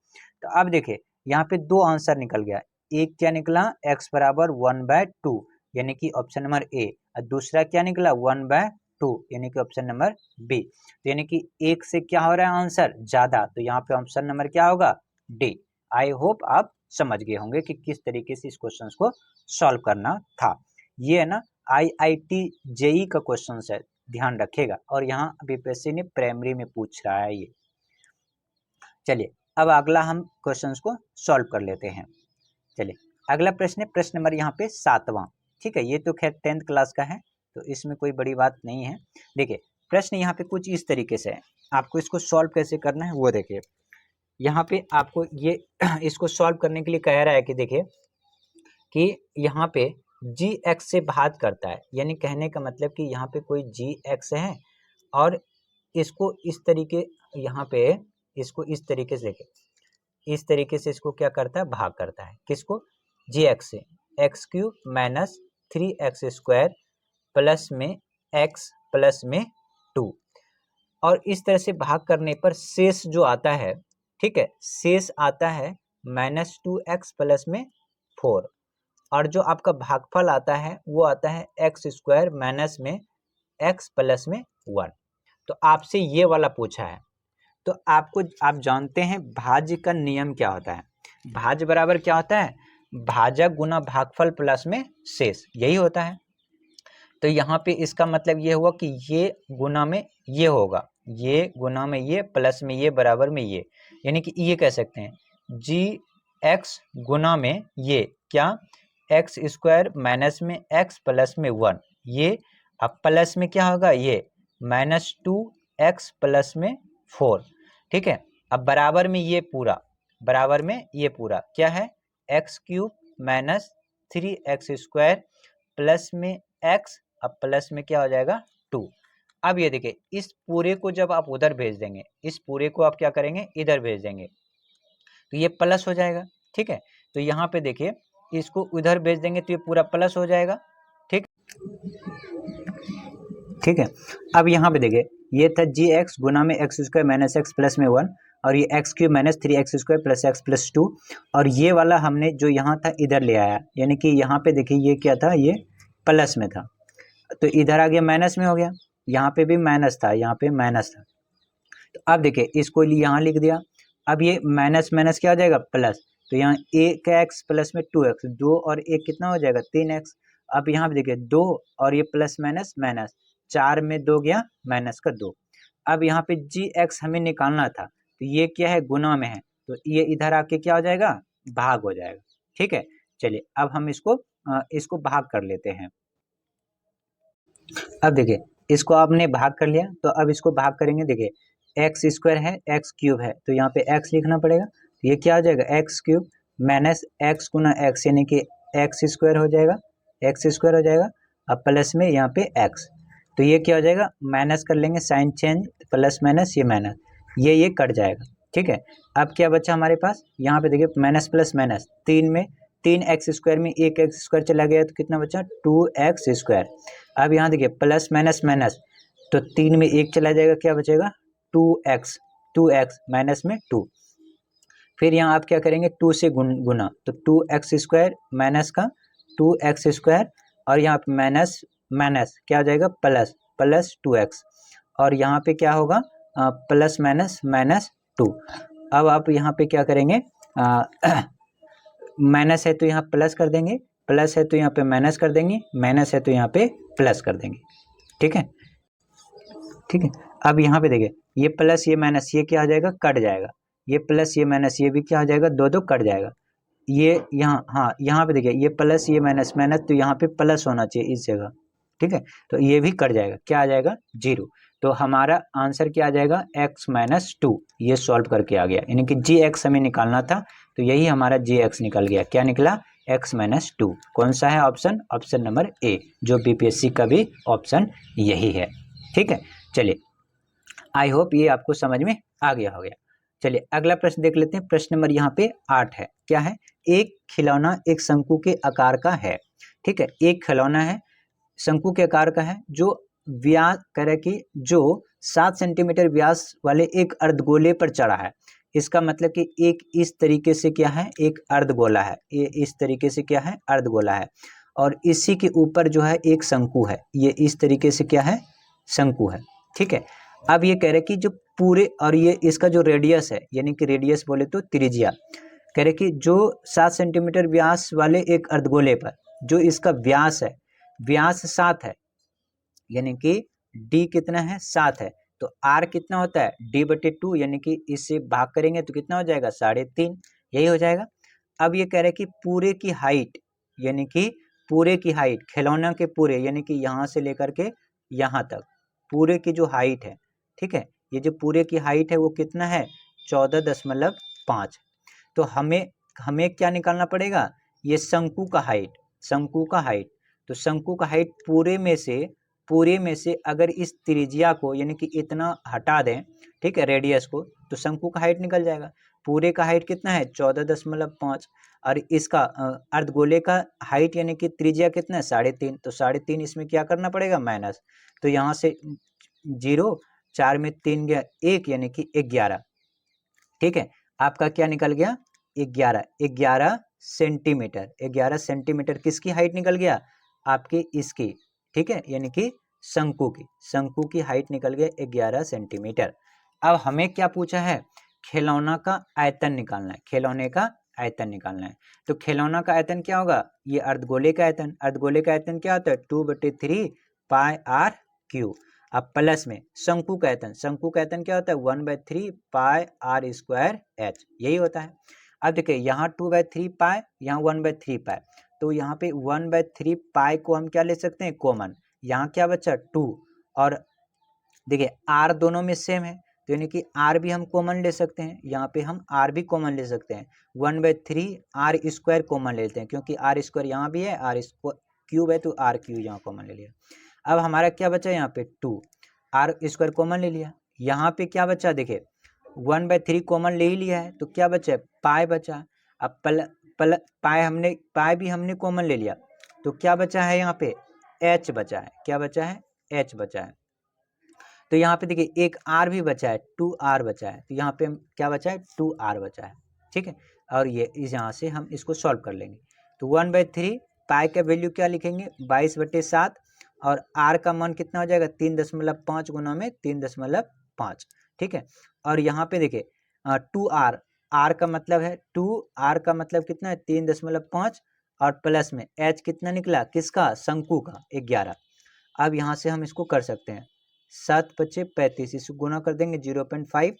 अब देखिए यहाँ पे 2 आंसर निकल गया, एक क्या निकला x बराबर 1/2 यानी कि ऑप्शन नंबर ए, और दूसरा क्या निकला 1/2 यानी कि ऑप्शन नंबर बी। तो यानी कि एक से क्या हो रहा है आंसर ज्यादा, तो यहाँ पे ऑप्शन नंबर क्या होगा डी। आई होप आप समझ गए होंगे कि किस तरीके से इस क्वेश्चन को सॉल्व करना था। ये है ना IIT JEE का क्वेश्चन है, ध्यान रखिएगा, और यहाँ बीपीएससी ने प्राइमरी में पूछ रहा है ये। चलिए अब अगला हम क्वेश्चंस को सॉल्व कर लेते हैं। चलिए अगला प्रश्न है प्रश्न नंबर यहाँ पे 7वां। ठीक है, ये तो खैर 10th क्लास का है तो इसमें कोई बड़ी बात नहीं है। देखिए प्रश्न यहाँ पे कुछ इस तरीके से है, आपको इसको सॉल्व कैसे करना है वो देखिए। यहाँ पे आपको ये इसको सॉल्व करने के लिए कह रहा है कि देखिए कि यहाँ पे gx से भाग करता है, यानी कहने का मतलब कि यहाँ पे कोई gx है और इसको इस तरीके यहाँ पे इसको इस तरीके से देखें, इस तरीके से इसको क्या करता है भाग करता है, किसको gx से, x³ माइनस 3x² प्लस में x प्लस में 2, और इस तरह से भाग करने पर शेष जो आता है, ठीक है, शेष आता है -2x प्लस में 4, और जो आपका भागफल आता है वो आता है x² माइनस में x प्लस में 1। तो आपसे ये वाला पूछा है, तो आप जानते हैं भाज्य का नियम क्या होता है, भाज्य बराबर क्या होता है भाजक गुना भागफल प्लस में शेष, यही होता है। तो यहाँ पे इसका मतलब ये हुआ कि ये गुना में ये होगा, ये गुना में ये प्लस में ये बराबर में ये, यानी कि ये कह सकते हैं gx गुना में ये क्या x² माइनस में x प्लस में 1, ये अब प्लस में क्या होगा ये -2x प्लस में 4। ठीक है, अब बराबर में ये पूरा, बराबर में ये पूरा क्या है x³ माइनस 3x² प्लस में x, अब प्लस में क्या हो जाएगा 2। अब ये देखिए इस पूरे को जब आप उधर भेज देंगे, इस पूरे को आप क्या करेंगे इधर भेज देंगे तो ये प्लस हो जाएगा। ठीक है, तो यहाँ पे देखिए इसको उधर भेज देंगे तो ये पूरा प्लस हो जाएगा। ठीक है, अब यहाँ पे देखिए ये था gx गुना में x² माइनस x प्लस में 1, और ये x³ minus 3x² plus x plus 2, और ये वाला हमने जो यहाँ था इधर ले आया, यानी कि यहाँ पे देखिए ये क्या था ये प्लस में था तो इधर आ गया माइनस में हो गया, यहाँ पे भी माइनस था यहाँ पे माइनस था। तो अब देखिए इसको यहाँ लिख दिया, अब ये माइनस माइनस क्या हो जाएगा प्लस, तो यहाँ एक x प्लस में 2x, 2 और 1 कितना हो जाएगा 3x। अब यहाँ पे देखिए 2 और ये प्लस माइनस माइनस, 4 में 2 गया माइनस का 2। अब यहाँ पे gx हमें निकालना था तो ये क्या है गुना में है तो ये इधर आके क्या हो जाएगा भाग हो जाएगा। ठीक है, चलिए अब हम इसको भाग कर लेते हैं। अब देखिए इसको आपने भाग कर लिया तो अब इसको भाग करेंगे, देखिए x² है x³ है तो यहाँ पे x लिखना पड़ेगा, तो ये क्या हो जाएगा x³ माइनस x गुना x यानी कि x² हो जाएगा, x² हो जाएगा, अब प्लस में यहाँ पे x, तो ये क्या हो जाएगा, माइनस कर लेंगे, साइन चेंज, प्लस माइनस ये माइनस, ये कट जाएगा। ठीक है, अब क्या बचा हमारे पास, यहाँ पे देखिए माइनस प्लस माइनस, 3 में 3x² में 1x² चला गया तो कितना बचा 2x²। अब यहाँ देखिए प्लस माइनस माइनस, तो 3 में 1 चला जाएगा, क्या बचेगा 2x माइनस में 2। फिर यहाँ आप क्या करेंगे 2 से गुना, तो 2x² माइनस का 2x², और यहाँ पे माइनस माइनस क्या हो जाएगा प्लस, प्लस 2x, और यहाँ पे क्या होगा प्लस माइनस माइनस 2। अब आप यहाँ पे क्या करेंगे, माइनस है तो यहाँ प्लस कर देंगे, प्लस है तो यहाँ पे माइनस कर देंगे, माइनस है तो यहाँ पे प्लस कर देंगे। ठीक है, ठीक है। अब यहाँ पे देखिए ये प्लस ये माइनस ये क्या हो जाएगा, कट जाएगा, ये प्लस ये माइनस ये भी क्या हो जाएगा, दो दो कट जाएगा। ये यहाँ, हाँ यहाँ पे देखिए ये प्लस ये माइनस माइनस, तो यहाँ पे प्लस होना चाहिए इस जगह। ठीक है, तो ये भी कट जाएगा, क्या आ जाएगा 0। तो हमारा आंसर क्या आ जाएगा x-2, ये सॉल्व करके आ गया, यानी कि gx हमें निकालना था, तो यही हमारा gx निकल गया। क्या निकला x-2। कौन सा है ऑप्शन, ऑप्शन नंबर ए, जो बीपीएससी का भी ऑप्शन यही है। ठीक है, चलिए आई होप ये आपको समझ में आ गया हो गया। चलिए अगला प्रश्न देख लेते हैं, प्रश्न नंबर यहाँ पे 8 है। क्या है, एक खिलौना एक शंकु के आकार का है। ठीक है, एक खिलौना है शंकु के आकार का है, जो व्यास करे कि जो 7 सेंटीमीटर व्यास वाले एक अर्धगोले पर चढ़ा है। इसका मतलब कि एक इस तरीके से क्या है, एक अर्धगोला है, ये इस तरीके से क्या है अर्धगोला है, और इसी के ऊपर जो है एक शंकु है, ये इस तरीके से क्या है शंकु है। ठीक है, अब ये कह रहे कि जो पूरे, और ये इसका जो रेडियस है, यानी कि रेडियस बोले तो त्रिज्या, कह रहे कि जो 7 सेंटीमीटर व्यास वाले एक अर्धगोले पर जो इसका व्यास है, व्यास 7 है, यानी कि d कितना है 7 है, तो r कितना होता है d/2, यानी कि इससे भाग करेंगे तो कितना हो जाएगा 3.5, यही हो जाएगा। अब ये कह रहे कि पूरे की हाइट, यानी कि पूरे की हाइट खिलौना के पूरे, यानी कि यहाँ से लेकर के यहाँ तक पूरे की जो हाइट है, ठीक है, ये जो पूरे की हाइट है वो कितना है 14.5। तो हमें क्या निकालना पड़ेगा, ये शंकु का हाइट, शंकु का हाइट, तो शंकु का हाइट पूरे में से अगर इस त्रिज्या को यानी कि इतना हटा दें, ठीक है, रेडियस को, तो शंकु का हाइट निकल जाएगा। पूरे का हाइट कितना है 14.5, और इसका अर्धगोले का हाइट यानी कि त्रिज्या कितना है 3.5, तो 3.5 इसमें क्या करना पड़ेगा माइनस, तो यहाँ से 0, 4 में 3 गया 1, यानी कि 11। ठीक है, आपका क्या निकल गया 11 सेंटीमीटर, 11 सेंटीमीटर किसकी हाइट निकल गया आपके इसकी, ठीक है, यानी कि शंकु की हाइट निकल गया 11 सेंटीमीटर। अब हमें क्या पूछा है, खिलौना का आयतन निकालना है, खिलौने का आयतन निकालना है। तो खिलौना का आयतन क्या होगा, ये अर्धगोले का आयतन, अर्धगोले का आयतन क्या होता है 2/3 पाई आर क्यू। अब प्लस में शंकु का आयतन, शंकु का आयतन क्या होता है 1/3 पाई आर स्क्वायर एच, यही होता है। अब देखिए यहाँ 2/3 पाई, यहाँ 1/3 पाई, तो यहाँ पे 1/3 पाई को हम क्या ले सकते हैं कॉमन, यहाँ क्या बचा 2, और देखिए आर दोनों में सेम है, तो यानी कि आर भी हम कॉमन ले सकते हैं, यहाँ पे हम आर भी कॉमन ले सकते हैं, 1/3 आर स्क्वायर कॉमन लेते हैं, क्योंकि आर स्क्वायर यहाँ भी है, आर क्यूब है, तो आर क्यूब यहाँ कॉमन ले लिया। अब हमारा क्या बचा यहाँ पे 2, आर स्क्वायर कॉमन ले लिया, यहाँ पे क्या बचा देखिए 1/3 कॉमन ले ही लिया है, तो क्या बचा पाई बचा। अब पाई भी हमने कॉमन ले लिया, तो क्या बचा है यहाँ पे एच बचा है, क्या बचा है एच बचा है। तो यहाँ पे देखिए एक आर भी बचा है 2r बचा है, तो यहाँ पे क्या बचा है 2r बचा है। ठीक है, और ये इस यहाँ से हम इसको सॉल्व कर लेंगे, तो 1/3 पाई का वैल्यू क्या लिखेंगे 22/7, और r का मान कितना हो जाएगा 3.5 गुना में 3.5। ठीक है, और यहाँ पे देखिए 2r, r का मतलब है 2r का मतलब कितना है 3.5, और प्लस में h कितना निकला किसका शंकु का 11। अब यहाँ से हम इसको कर सकते हैं 7×5 = 35, इसको गुना कर देंगे 0.5।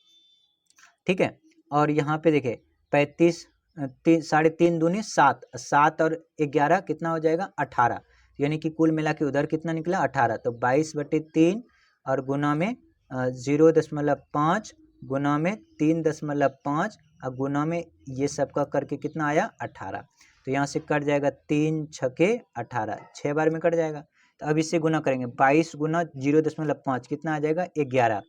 ठीक है, और यहाँ पे देखिए 35 3.5 दूनी 7, 7 और 11 कितना हो जाएगा 18, यानी कि कुल मिला के उधर कितना निकला 18, तो 22/3 और गुना में 0.5 गुना में 3.5 और गुना में ये सबका करके कितना आया 18, तो यहाँ से कट जाएगा 3 × 6 = 18, 6 बार में कट जाएगा, तो अब इससे गुना करेंगे, 22 गुना 0.5 कितना आ जाएगा 11,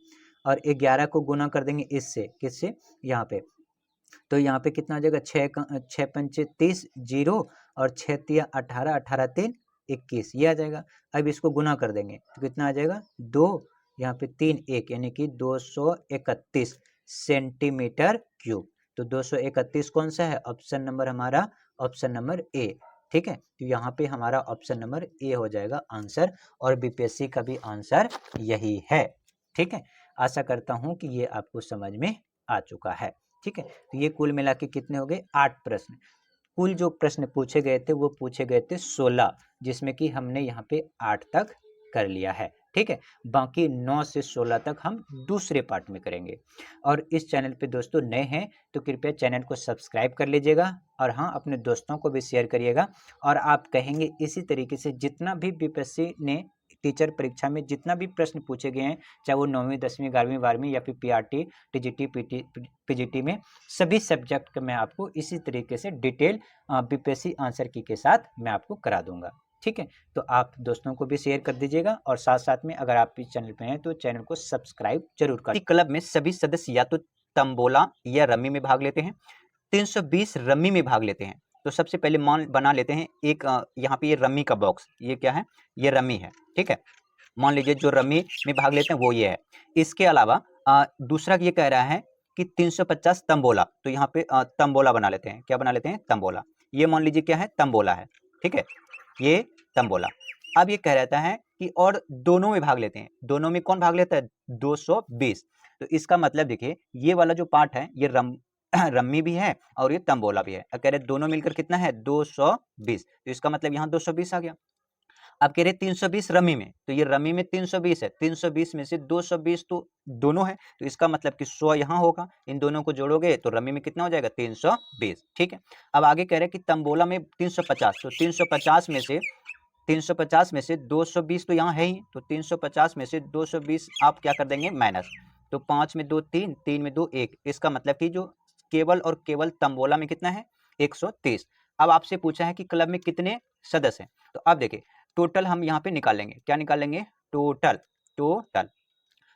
और 11 को गुना कर देंगे इससे, किससे, यहाँ पे, तो यहाँ पे कितना आ जाएगा 6 पंचे 30 जीरो, और 6 तिया 18, 18 3 21, ये आ जाएगा। अब इसको गुना कर देंगे तो कितना आ जाएगा 2, यहाँ पे 3 1, यानी कि 231 सेंटीमीटर क्यूब। तो 231 कौन सा है, ऑप्शन नंबर हमारा, ऑप्शन नंबर ए। ठीक है, तो यहाँ पे हमारा ऑप्शन नंबर ए हो जाएगा आंसर, और बीपीएससी का भी आंसर यही है। ठीक है, आशा करता हूँ कि ये आपको समझ में आ चुका है। ठीक है, तो ये कुल मिला के कितने हो गए 8 प्रश्न। कुल जो प्रश्न पूछे गए थे वो पूछे गए थे 16, जिसमें कि हमने यहाँ पे 8 तक कर लिया है। ठीक है, बाकी 9 से 16 तक हम दूसरे पार्ट में करेंगे। और इस चैनल पे दोस्तों नए हैं तो कृपया चैनल को सब्सक्राइब कर लीजिएगा, और हाँ, अपने दोस्तों को भी शेयर करिएगा। और आप कहेंगे इसी तरीके से जितना भी बीपीएससी ने टीचर परीक्षा में जितना भी प्रश्न पूछे गए हैं, चाहे वो 9वीं 10वीं 11वीं 12वीं या फिर पीआरटी टीजीटी पीजीटी में, सभी सब्जेक्ट का मैं आपको इसी तरीके से डिटेल बीपीएससी आंसर की के साथ मैं आपको करा दूंगा। ठीक है, तो आप दोस्तों को भी शेयर कर दीजिएगा, और साथ साथ में अगर आप इस चैनल पे हैं तो चैनल को सब्सक्राइब जरूर कर। क्लब में सभी सदस्य या तो तंबोला या रमी में भाग लेते हैं, 320 रमी में भाग लेते हैं। तो सबसे पहले मान बना लेते हैं एक, यहाँ पे ये रमी का बॉक्स, ये क्या है, ये रमी है। ठीक है, मान लीजिए जो रमी में भाग लेते हैं वो ये है। इसके अलावा दूसरा ये कह रहा है कि 350 तंबोला, तो यहाँ पे तंबोला बना लेते हैं। क्या बना लेते हैं, तंबोला। ये मान लीजिए क्या है, तंबोला है। ठीक है, ये तंबोला। अब ये कह रहता है कि और दोनों में भाग लेते हैं। दोनों में कौन भाग लेता है, 220। तो इसका मतलब देखिए, ये वाला जो पार्ट है ये रम्मी भी है और ये तंबोला भी है। कह रहे दोनों मिलकर कितना है 220, तो इसका मतलब यहाँ 220 आ गया। अब कह रहे 320 रमी में, तो ये रमी में 320 है, 320 में से 220 तो दोनों है, तो इसका मतलब कि 100 यहाँ होगा। इन दोनों को जोड़ोगे तो रमी में कितना हो जाएगा 320। ठीक है, अब आगे कह रहे कि तंबोला में 350, तो 350 में से 220 तो यहाँ है ही, तो 350 में से 220 आप क्या कर देंगे माइनस, तो 5 में 2 3, 3 में 2 1, इसका मतलब कि जो केवल और केवल तंबोला में कितना है 130। अब आपसे पूछा है कि क्लब में कितने सदस्य हैं, तो अब देखिए टोटल हम यहाँ पे निकालेंगे। क्या निकालेंगे, टोटल। तो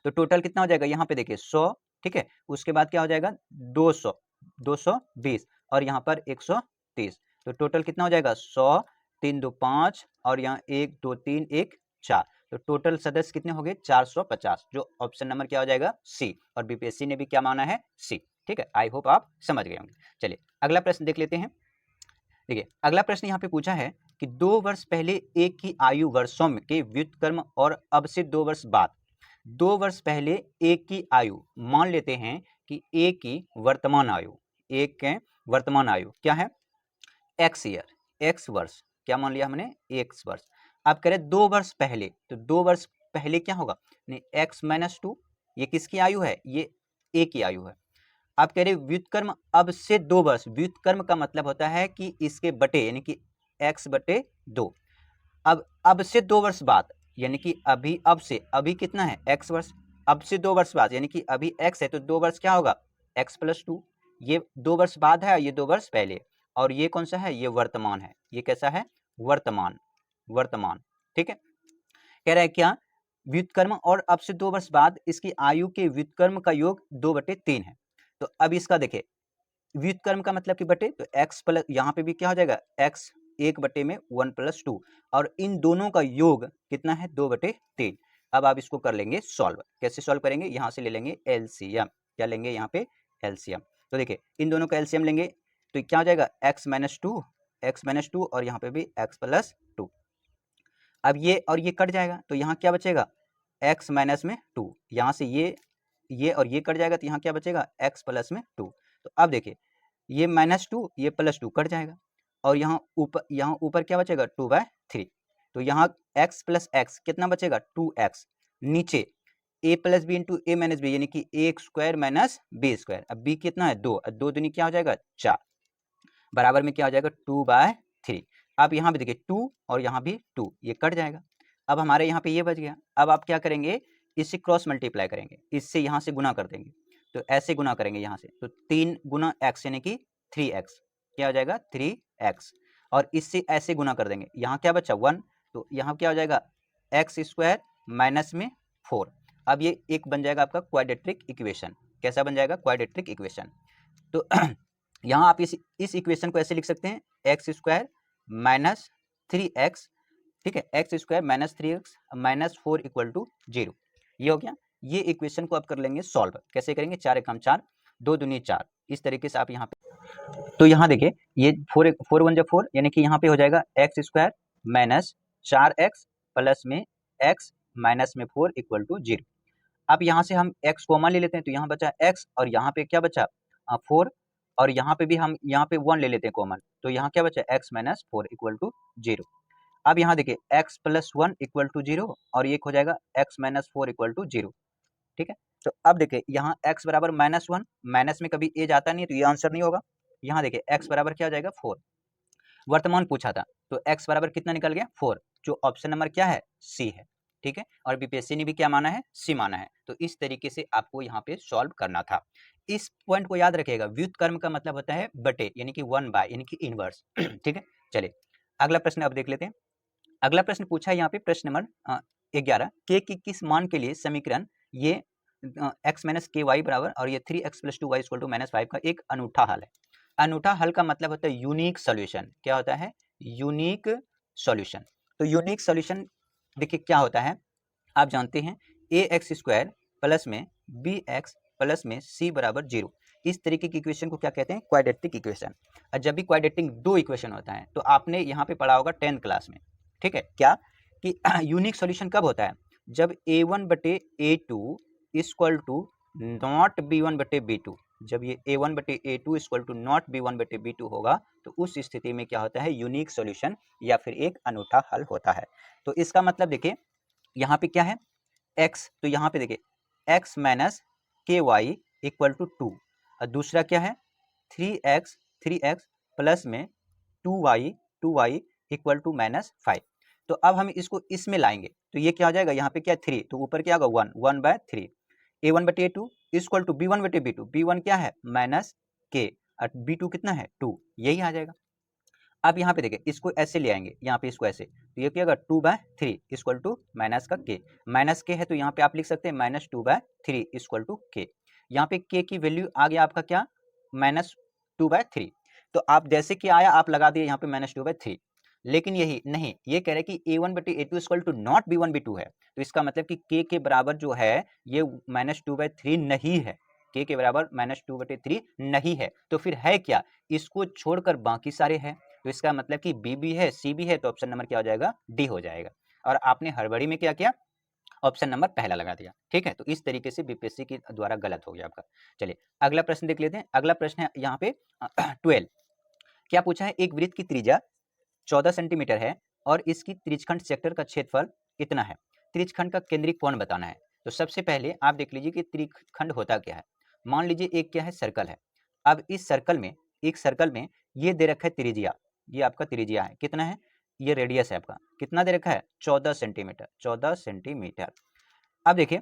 टोटल कितना हो जाएगा, यहाँ पे देखिए 100। ठीक है, उसके बाद क्या हो जाएगा 200, 220, और यहाँ पर 130, तो टोटल कितना हो जाएगा 100, 3 2 5, और यहाँ 1 2 3 1 4, तो टोटल सदस्य कितने हो गए 450, जो ऑप्शन नंबर क्या हो जाएगा सी, और बीपीएससी ने भी क्या माना है सी। ठीक है, आई होप आप समझ गए होंगे। चलिए अगला प्रश्न देख लेते हैं। देखिए अगला प्रश्न यहाँ पे पूछा है कि 2 वर्ष पहले एक ही आयु वर्षों के व्युत्क्रम और अब से 2 वर्ष बाद, 2 वर्ष पहले एक की आयु, मान लेते हैं कि एक की वर्तमान आयु, एक के वर्तमान आयु क्या है एक्स ईयर, एक्स वर्ष, क्या मान लिया हमने एक्स वर्ष। आप कह रहे 2 वर्ष पहले, तो 2 वर्ष पहले क्या होगा नहीं एक्स माइनस 2, ये किसकी आयु है, ये ए की आयु है। आप कह रहे व्युत्क्रम अब से 2 वर्ष, व्युत्क्रम का मतलब होता है कि इसके बटे, यानी कि x बटे 2। अब से 2 वर्ष बाद, यानी कि अभी, अब से अभी कितना है x वर्ष, अब से 2 वर्ष बाद, यानी कि अभी x है तो 2 वर्ष क्या होगा x प्लस 2। ये 2 वर्ष बाद है, ये 2 वर्ष पहले, और ये कौन सा है, ये वर्तमान है। ये कैसा है, वर्तमान, वर्तमान। ठीक है, कह रहा है क्या व्युत्क्रम और अब से 2 वर्ष बाद इसकी आयु के व्युत्क्रम का योग 2/3 है। तो अब इसका देखिए व्युत्क्रम का मतलब कि बटे, तो x प्लस, यहाँ पे भी क्या हो जाएगा x 1/1 + 2, और इन दोनों का योग कितना है 2/3। अब आप इसको कर लेंगे सॉल्व। कैसे सॉल्व करेंगे, यहाँ से ले लेंगे एलसीएम। क्या लेंगे यहाँ पे एलसीएम, तो देखिए इन दोनों का एलसीएम लेंगे तो क्या हो जाएगा x - 2, और यहाँ पे भी x + 2। अब ये और ये कट जाएगा तो यहाँ क्या बचेगा x - 2, यहाँ से ये और ये कट जाएगा तो यहाँ क्या बचेगा x + 2। तो अब देखिए ये -2, ये +2 कट जाएगा, और यहाँ ऊपर क्या बचेगा 2/3। तो यहाँ x + x कितना बचेगा 2x, नीचे a + b × a - b, यानी कि a² - b²। अब b कितना है 2, 2 दूनी क्या हो जाएगा 4, बराबर में क्या हो जाएगा 2/3। अब यहाँ भी देखिए 2 और यहाँ भी 2, ये कट जाएगा। अब हमारे यहाँ पे ये बच गया। अब आप क्या करेंगे, इससे क्रॉस मल्टीप्लाई करेंगे, इससे यहाँ से गुना कर देंगे, तो ऐसे गुना करेंगे यहाँ से, तो 3 गुना x यानी कि 3x, क्या हो जाएगा 3x, और इससे ऐसे गुना कर देंगे, यहाँ क्या बचा 1, तो यहाँ क्या हो जाएगा एक्स स्क्वायर माइनस में 4। अब ये एक बन जाएगा आपका क्वाड्रेटिक इक्वेशन। कैसा बन जाएगा? Quadratic equation. तो यहाँ आप इस इक्वेशन को ऐसे लिख सकते हैं, एक्स स्क्वायर माइनस 3x, ठीक है, X square minus 3x minus 4 equal to 0। ये हो गया। ये इक्वेशन को आप कर लेंगे सॉल्व। कैसे करेंगे? 4 एकम 4, 2 दूनी 4, इस तरीके से आप यहाँ पे। तो यहाँ देखिए ये 4 1 4, यानी कि यहाँ पे हो जाएगा x square minus 4x plus में x माइनस में 4 इक्वल टू 0। अब यहाँ से हम x कॉमन ले लेते हैं, तो यहाँ बचा x और यहाँ पे क्या बचा 4, और यहाँ पे भी हम यहाँ पे 1 ले लेते हैं कॉमन, तो यहाँ क्या बचा x माइनस 4 इक्वल टू 0। अब यहाँ देखिए x प्लस 1 इक्वल टू 0 और ये हो जाएगा x माइनस 4 इक्वल टू 0, ठीक है। तो अब देखिए यहाँ x बराबर -1, माइनस में कभी a जाता नहीं है तो ये आंसर नहीं होगा। यहाँ देखिए x बराबर क्या हो जाएगा 4, वर्तमान पूछा था तो x बराबर कितना निकल गया 4, जो ऑप्शन नंबर क्या है C है, ठीक है। और बीपीएससी ने भी क्या माना है? C माना है। तो इस तरीके से आपको यहाँ पे सॉल्व करना था। इस पॉइंट को याद रखिएगा, व्युत्क्रम का मतलब होता है बटे, यानी कि 1 बाय, यानी कि इनवर्स, ठीक है। चलिए अगला प्रश्न अब देख लेते हैं। अगला प्रश्न पूछा है यहाँ पे प्रश्न नंबर 11, के की किस मान के लिए समीकरण ये x माइनस के वाई बराबर और ये 3x plus 2y equal to -5 का एक अनूठा हल है। अनूठा हल का मतलब होता है यूनिक सॉल्यूशन। क्या होता है? Unique solution. तो यूनिक सॉल्यूशन देखिए क्या होता है, आप जानते हैं ax स्क्वायर प्लस में bx प्लस में c बराबर 0, इस तरीके की इक्वेशन को क्या कहते हैं? Quadratic equation. और जब भी क्वाड्रेटिक दो इक्वेशन होता है तो आपने यहाँ पे पढ़ा होगा 10th क्लास में, ठीक है, क्या कि यूनिक सॉल्यूशन कब होता है? जब a1 बटे a2 equal to not b1 बटे b2। जब ये a1 बटे a2 equal to not b1 बटे b2 होगा तो उस स्थिति में क्या होता है? यूनिक सॉल्यूशन या फिर एक अनूठा हल होता है। तो इसका मतलब देखिए यहाँ पे क्या है x, तो यहाँ पे देखिए x माइनस के वाई इक्वल टू 2, और दूसरा क्या है 3x प्लस में 2y इक्वल टू -5। तो अब हम इसको इसमें लाएंगे तो ये क्या हो जाएगा? यहाँ पे क्या 3, तो ऊपर क्या होगा 1 बाय 3, a1 बटे a2 इक्वल टू b1 बटे b2, b1 क्या है माइनस के और b2 कितना है 2, यही आ जाएगा। अब यहाँ पे देखिए इसको ऐसे ले आएंगे, यहाँ पे इसको ऐसे, तो ये क्या होगा 2/3 इक्वल टू माइनस का के, माइनस के है तो यहाँ पे आप लिख सकते हैं -2/3 इक्वल टू के। यहाँ पे के की वैल्यू आ गया आपका क्या? -2/3। तो आप जैसे कि आया आप लगा दिए यहाँ पे -2/3, लेकिन यही नहीं, ये कह रहे कि a1 बटे a2 equal to not b1 b2 है, तो इसका मतलब कि के बराबर जो है ये -2/3 नहीं है, के बराबर -2/3 नहीं है। तो फिर है क्या? इसको छोड़कर बाकी सारे हैं, तो इसका मतलब कि बी भी है सी भी है, तो ऑप्शन नंबर क्या हो जाएगा? डी हो जाएगा। और आपने हड़बड़ी में क्या किया? ऑप्शन नंबर पहला लगा दिया, ठीक है। तो इस तरीके से बीपीएससी के द्वारा गलत हो गया आपका। चलिए अगला प्रश्न देख लेते हैं। अगला प्रश्न है यहाँ पे 12, क्या पूछा है? एक वृत्त की त्रिज्या 14 सेंटीमीटर है और इसकी त्रिज्यखंड सेक्टर का क्षेत्रफल इतना है, त्रिज्यखंड का केंद्रीय कोण बताना है। तो सबसे पहले आप देख लीजिए कि त्रिज्यखंड होता क्या है। मान लीजिए एक क्या है? सर्कल है। अब इस सर्कल में, एक सर्कल में ये दे रखा है त्रिज्या, ये आपका त्रिज्या है, कितना है? ये रेडियस है आपका, कितना दे रखा है? 14 सेंटीमीटर, 14 सेंटीमीटर। अब देखिए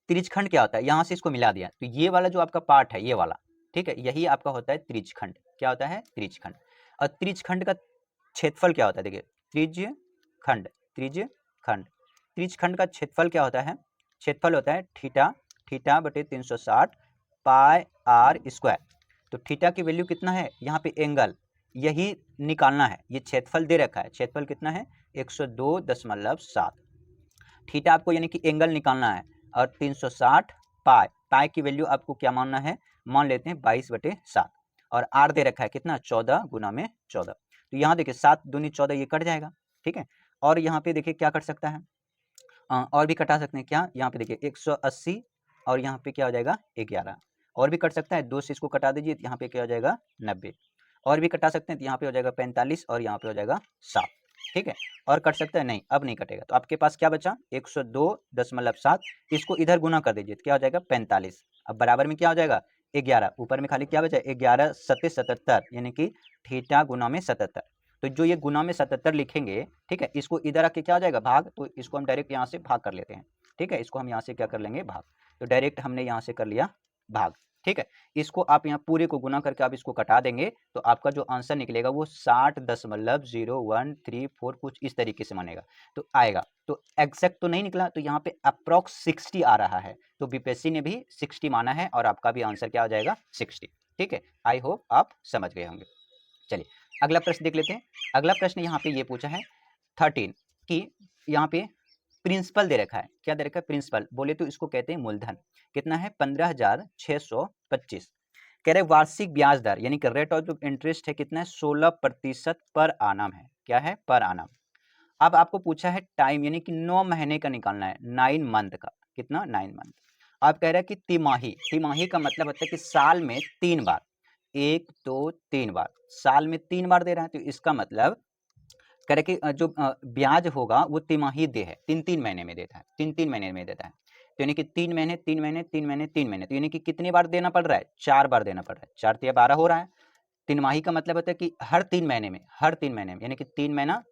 त्रिज्यखंड क्या होता है, यहाँ से इसको मिला दिया तो ये वाला जो आपका पार्ट है, ये वाला, ठीक है, यही आपका होता है त्रिज्यखंड। क्या होता है? त्रिज्यखंड। और त्रिज्यखंड का क्षेत्रफल क्या होता है? देखिए त्रिज्यखंड, त्रिज्यखंड, त्रिज्यखंड का क्षेत्रफल क्या होता है? क्षेत्रफल होता है थीटा बटे 360 पाई आर स्क्वायर। तो थीटा की वैल्यू कितना है? यहाँ पे एंगल यही निकालना है, ये क्षेत्रफल दे रखा है, क्षेत्रफल कितना है? 102.7। थीटा आपको यानी कि एंगल निकालना है, और 360 पाई की वैल्यू आपको क्या मानना है? मान लेते हैं 22/7, और आर दे रखा है कितना? 14 गुना में 14। तो यहाँ देखिए 7 दूनी 14, ये कट जाएगा, ठीक है। और यहाँ पे देखिए क्या कट सकता है, और भी कटा सकते हैं क्या? यहाँ पे देखिए 180 और यहाँ पे क्या हो जाएगा 11, और भी कट सकता है, 2 से इसको कटा दीजिए, यहाँ पे क्या हो जाएगा 90, और भी कटा सकते हैं, तो यहाँ पे हो जाएगा 45 और यहाँ पे हो जाएगा 7, ठीक है। और कट सकता है? नहीं, अब नहीं कटेगा। तो आपके पास क्या बचा? 102.7, इसको इधर गुना कर दीजिए तो क्या हो जाएगा 45। अब बराबर में क्या हो जाएगा 11, ऊपर में खाली क्या बचा 11 सत्ते 77, यानी कि थीटा गुना में 77। तो जो ये गुना में 77 लिखेंगे, ठीक है, इसको इधर आके क्या हो जाएगा भाग, तो इसको हम डायरेक्ट यहाँ से भाग कर लेते हैं, ठीक है, इसको हम यहाँ से क्या कर लेंगे भाग। तो डायरेक्ट हमने यहाँ से कर लिया भाग, ठीक है, इसको आप यहाँ पूरे को गुना करके आप इसको कटा देंगे तो आपका जो आंसर निकलेगा वो 60.0134 कुछ इस तरीके से मानेगा तो आएगा। तो एग्जैक्ट तो नहीं निकला, तो यहाँ पे अप्रॉक्स 60 आ रहा है, तो बीपीएससी ने भी 60 माना है और आपका भी आंसर क्या हो जाएगा 60। ठीक है, आई होप आप समझ गए होंगे। चलिए अगला प्रश्न देख लेते हैं। अगला प्रश्न यहाँ पे ये पूछा है 13 कि यहाँ पे प्रिंसिपल दे रखा है, क्या दे रखा है प्रिंसिपल, बोले तो इसको कहते हैं मूलधन, कितना है 15,625। कह रहे वार्षिक ब्याज दर यानी कि रेट ऑफ इंटरेस्ट है कितना है 16% पर आनम है, क्या है पर आनम। अब आपको पूछा है टाइम यानी कि 9 महीने का निकालना है, 9 मंथ का, कितना 9 मंथ। आप कह रहे हैं कि तिमाही, तिमाही का मतलब होता है कि साल में 3 बार, 1 2 3 बार, साल में 3 बार दे रहा है, तो इसका मतलब कह रहे कि जो ब्याज होगा वो तिमाही दे है, 3-3 महीने में देता है, 3-3 महीने में देता है, तो यानी कि 3 महीने 3 महीने 3 महीने 3 महीने, तो यानी कि कितनी बार देना पड़ रहा है 4 बार देना पड़ रहा है, 4 तिया 12 हो रहा है। तिमाही का मतलब होता है कि हर 3 महीने में, हर 3 महीने में, यानी कि 3 महीना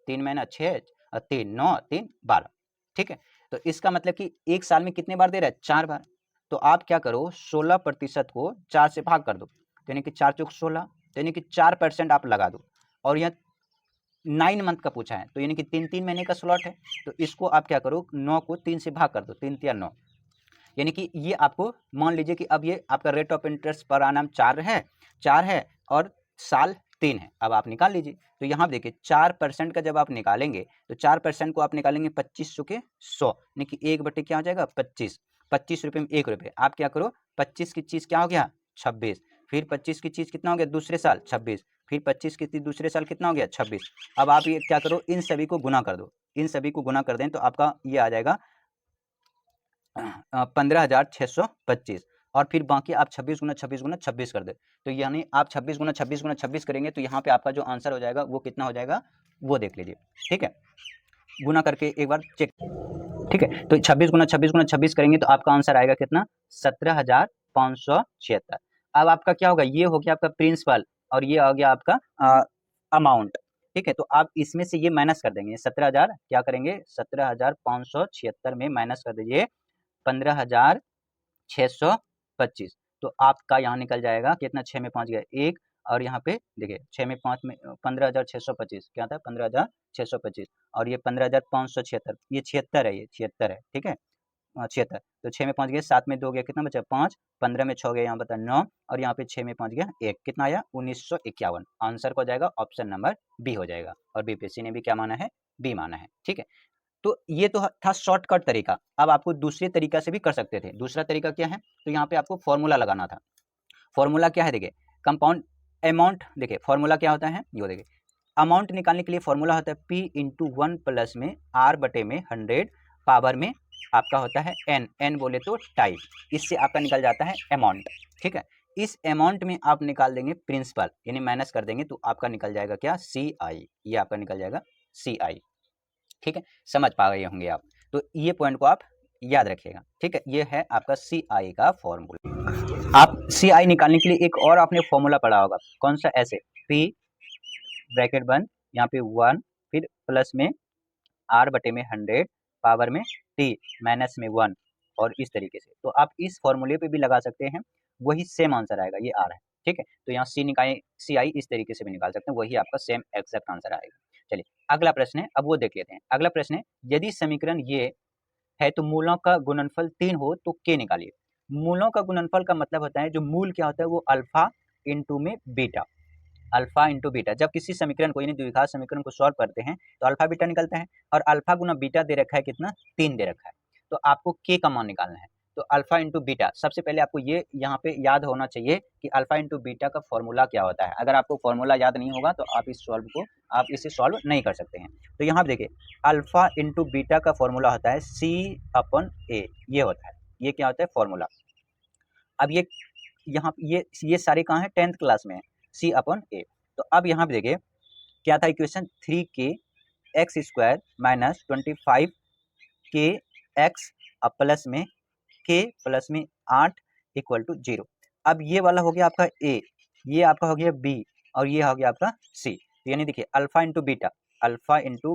6 और 3 9 3 12। ठीक है, तो इसका मतलब कि एक साल में कितने बार दे रहा है 4 बार। तो आप क्या करो 16% को 4 से भाग कर दो, तो यानी कि 4 चौक 16, तो यानी कि 4% आप लगा दो, और यह 9 मंथ का पूछा है, तो यानी कि 3-3 महीने का स्लॉट है, तो इसको आप क्या करो 9 को 3 से भाग कर दो, 3 तिया 9, यानी कि ये आपको मान लीजिए कि अब ये आपका रेट ऑफ इंटरेस्ट पर आनम 4 है और साल 3 है। अब आप निकाल लीजिए, तो यहाँ देखिए 4% का जब आप निकालेंगे तो 4% को आप निकालेंगे 2500 के 100, यानी कि 1 बटे क्या हो जाएगा 25, 25 रुपये में 1 रुपये। आप क्या करो 25 की चीज़ क्या हो गया 26, फिर 25 की चीज़ कितना हो गया दूसरे साल 26, फिर 25 की चीज़ दूसरे साल कितना हो गया 26। अब आप ये क्या करो इन सभी को गुना कर दो, इन सभी को गुना कर दें तो आपका ये आ जाएगा 15,625, और फिर बाकी आप 26 गुना 26 गुना 26 कर दे, तो यानी आप 26 गुना 26 गुना 26 करेंगे तो यहाँ पे आपका जो आंसर हो जाएगा वो कितना हो जाएगा वो देख लीजिए। ठीक है, गुना करके एक बार चेक। ठीक है, तो 26 गुना 26 गुना 26 करेंगे तो आपका आंसर आएगा कितना 17,576। अब आपका क्या होगा, ये हो गया आपका प्रिंसिपल और ये आ गया आपका अमाउंट। ठीक है, तो आप इसमें से ये माइनस कर देंगे 17,000, क्या करेंगे 17,576 में माइनस कर दीजिए 15,625, तो आपका यहाँ निकल जाएगा कितना 6 में 5 गया 1, और यहाँ पे देखिए 6 में 5 में 15,625 क्या था 15,625, और ये 15,576, ये 76 है, ये 76 है। ठीक है 76, तो 6 में 5 गया 7 में 2 गया कितना बचा 5, 15 में 6 गया यहाँ बता 9, और यहाँ पे 6 में 5 गया 1, कितना आया 1951। आंसर को जाएगा ऑप्शन नंबर बी हो जाएगा, और बीपीएससी ने भी क्या माना है बी माना है। ठीक है, तो ये तो था शॉर्टकट तरीका। अब आपको दूसरे तरीका से भी कर सकते थे। दूसरा तरीका क्या है, तो यहाँ पे आपको फॉर्मूला लगाना था। फॉर्मूला क्या है देखिए, कंपाउंड अमाउंट, देखिए फॉर्मूला क्या होता है ये देखिए, अमाउंट निकालने के लिए फॉर्मूला होता है P इंटू 1 प्लस में R बटे में 100 पावर में आपका होता है N, N बोले तो टाइप, इससे आपका निकल जाता है अमाउंट। ठीक है, इस अमाउंट में आप निकाल देंगे प्रिंसिपल यानी माइनस कर देंगे तो आपका निकल जाएगा क्या CI, ये आपका निकल जाएगा CI। ठीक है, समझ पा गए होंगे आप, तो ये पॉइंट को आप याद रखिएगा। ठीक है, ये है आपका CI का फॉर्मूला। आप CI निकालने के लिए एक और आपने फॉर्मूला पढ़ा होगा, कौन सा, ऐसे P ब्रैकेट बंद यहाँ पे 1 फिर प्लस में R बटे में 100 पावर में T माइनस में 1, और इस तरीके से। तो आप इस फॉर्मूले पे भी लगा सकते हैं, वही सेम आंसर आएगा, ये R है। ठीक है, तो यहाँ CI इस तरीके से भी निकाल सकते हैं, वही आपका सेम एग्जैक्ट आंसर आएगा। चलिए अगला प्रश्न है, अब वो देख लेते हैं। अगला प्रश्न है, यदि समीकरण ये है तो मूलों का गुणनफल 3 हो तो के निकालिए। मूलों का गुणनफल का मतलब होता है जो मूल क्या होता है वो अल्फा इंटू में बीटा, अल्फा इंटू बीटा। जब किसी समीकरण को यानी द्विघात समीकरण को सॉल्व करते हैं तो अल्फा बीटा निकलता है, और अल्फा गुना बीटा दे रखा है कितना 3 दे रखा है, तो आपको के का मान निकालना है। तो अल्फा इंटू बीटा, सबसे पहले आपको ये यहाँ पे याद होना चाहिए कि अल्फा इंटू बीटा का फॉर्मूला क्या होता है। अगर आपको फॉर्मूला याद नहीं होगा तो आप इसे सॉल्व नहीं कर सकते हैं। तो यहाँ पे देखिए अल्फा इंटू बीटा का फॉर्मूला होता है C/A, ये होता है, ये क्या होता है फॉर्मूला। अब ये यहाँ ये सारे कहाँ है 10th क्लास में है, C/A। तो अब यहाँ पे देखिए क्या था equation 3k x square minus 25 के एक्स प्लस में k प्लस में 8 इक्वल टू 0। अब ये वाला हो गया आपका A, ये आपका हो गया B, और ये हो गया आपका C। तो यानी देखिए अल्फा इंटू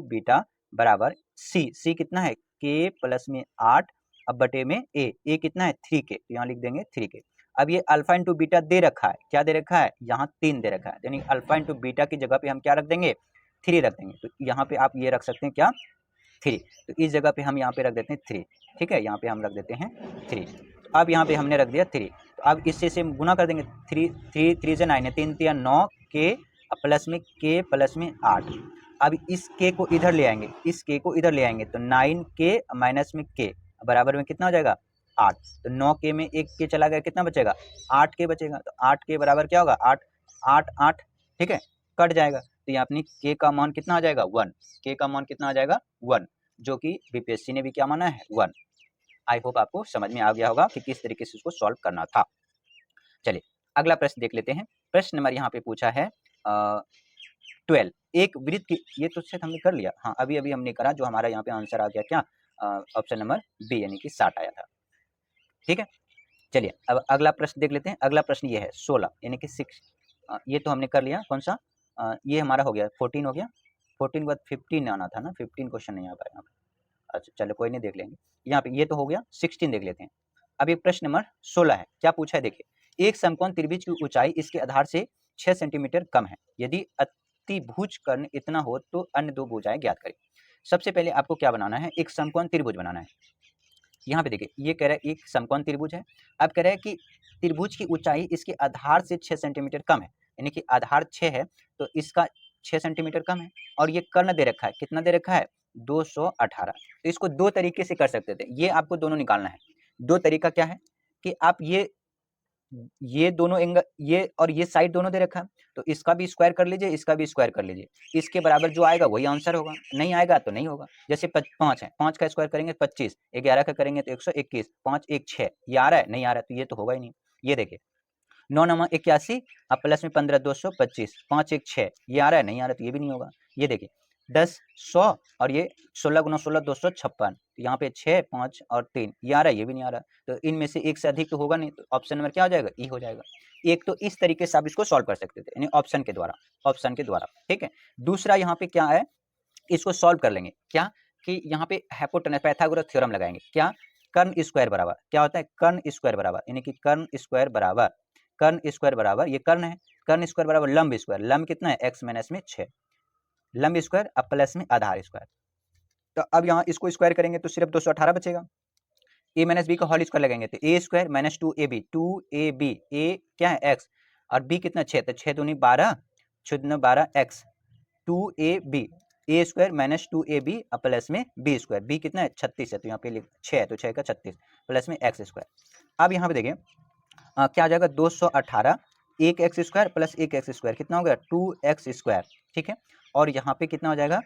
बीटा बराबर C कितना है k प्लस में 8 अब बटे में A कितना है 3k, तो यहाँ लिख देंगे 3k। अब ये अल्फा इंटू बीटा दे रखा है, क्या दे रखा है, यहाँ 3 दे रखा है, यानी अल्फा इंटू बीटा की जगह पे हम क्या रख देंगे, 3 रख देंगे। तो यहाँ पे आप ये रख सकते हैं क्या, 3। तो इस जगह पे हम यहाँ पे रख देते हैं 3, ठीक है, यहाँ पे हम रख देते हैं 3। अब यहाँ पे हमने रख दिया 3। तो अब इससे से गुना कर देंगे, 3 से 9 है, 3 3 9 के प्लस में के प्लस में 8। अब इस के को इधर ले आएंगे, इस के को इधर ले आएंगे, तो 9 के माइनस में के बराबर में कितना हो जाएगा, 8। तो 9 के में 1 के चला गया, कितना बचेगा, 8 के बचेगा। तो 8 के बराबर क्या होगा, 8 8 8, ठीक है, कट जाएगा। तो यहाँ अपनी के का मान कितना आ जाएगा, 1। के का मान कितना आ जाएगा, 1, जो कि बीपीएससी ने भी क्या माना है, 1। आई होप आपको समझ में आ गया होगा कि किस तरीके से उसको सॉल्व करना था। चलिए अगला प्रश्न देख लेते हैं। प्रश्न नंबर यहाँ पे पूछा है 12। एक वृत्त की, ये तो शायद हमने कर लिया, हाँ अभी अभी हमने करा, जो हमारा यहाँ पे आंसर आ गया क्या, ऑप्शन नंबर बी यानी कि 60 आया था, ठीक है। चलिए अब अगला प्रश्न देख लेते हैं। अगला प्रश्न ये है 16 यानी कि 6, ये तो हमने कर लिया, कौन सा, ये हमारा हो गया 14 हो गया, 14 के बाद 15 आना था ना, 15 क्वेश्चन नहीं आ पाया यहाँ पे। अच्छा चलो कोई नहीं, देख लेंगे यहाँ पे, ये तो हो गया 16, देख लेते हैं। अब ये प्रश्न नंबर 16 है, क्या पूछा है देखिए, एक समकोण त्रिभुज की ऊंचाई इसके आधार से 6 सेंटीमीटर कम है, यदि अतिभुज कर्ण इतना हो तो अन्य दो भुजाएं ज्ञात करें। सबसे पहले आपको क्या बनाना है, एक समकोण त्रिभुज बनाना है। यहाँ पे देखिए ये कह रहा है एक समकोण त्रिभुज है, अब कह रहा है कि त्रिभुज की ऊंचाई इसके आधार से 6 सेंटीमीटर कम है, यानी कि आधार 6 है तो इसका 6 सेंटीमीटर कम है, और ये कर्ण दे रखा है, कितना दे रखा है, 218। तो इसको दो तरीके से कर सकते थे, ये आपको दोनों निकालना है। दो तरीका क्या है कि आप ये दोनों एंगल, ये और ये साइड दोनों दे रखा है, तो इसका भी स्क्वायर कर लीजिए, इसका भी स्क्वायर कर लीजिए, इसके बराबर जो आएगा वही आंसर होगा, नहीं आएगा तो नहीं होगा। जैसे 5 है, 5 का स्क्वायर करेंगे 25, 11 का करेंगे तो 121, 5 1 6, ये आ रहा है, नहीं आ रहा है तो ये तो होगा ही नहीं। ये देखिए 9 9 81, अब प्लस में 15 225, 5 1 6, ये आ रहा है, नहीं आ रहा तो ये भी नहीं होगा। ये देखिए 10 100 और ये 16 गुना 16 256, यहाँ पे 6 5 और 3, ये आ रहा है, ये भी नहीं आ रहा, तो इनमें से एक से अधिक तो होगा नहीं, तो ऑप्शन नंबर क्या हो जाएगा, ई हो जाएगा। एक तो इस तरीके से आप इसको सॉल्व कर सकते थे, यानी ऑप्शन के द्वारा, ठीक है। दूसरा यहाँ पे क्या है, इसको सॉल्व कर लेंगे क्या, कि यहाँ पे हाइपोटेनस पाइथागोरस थ्योरम लगाएंगे, क्या, कर्ण स्क्वायर बराबर, क्या होता है, कर्ण स्क्वायर बराबर, यानी कि कर्ण स्क्वायर बराबर, ये कर्ण है, कर्ण स्क्वायर बराबर लंब स्क्वायर, लंब कितना है, x माइनस में 6, लंब स्क्वायर अब प्लस में आधार स्क्वायर। तो अब यहाँ इसको स्क्वायर करेंगे तो सिर्फ 218 बचेगा, a माइनस बी का होल स्क्वायर लगाएंगे तो a square minus 2ab, a क्या है x, और b कितना 6, तो 6 दूनी 12, 6 दूनी 12 x, 2ab, a square minus 2ab plus में b स्क्वायर, b कितना है 36 है, तो यहाँ पे 6 है तो 6 का 36 प्लस में x स्क्वायर। अब यहाँ पे देखिए क्या आ जाएगा, 218, एक एक्स स्क्वायर प्लस एक एक्स स्क्वायर कितना हो गया, 2x स्क्वायर, ठीक है। और यहाँ पे कितना हो जाएगा,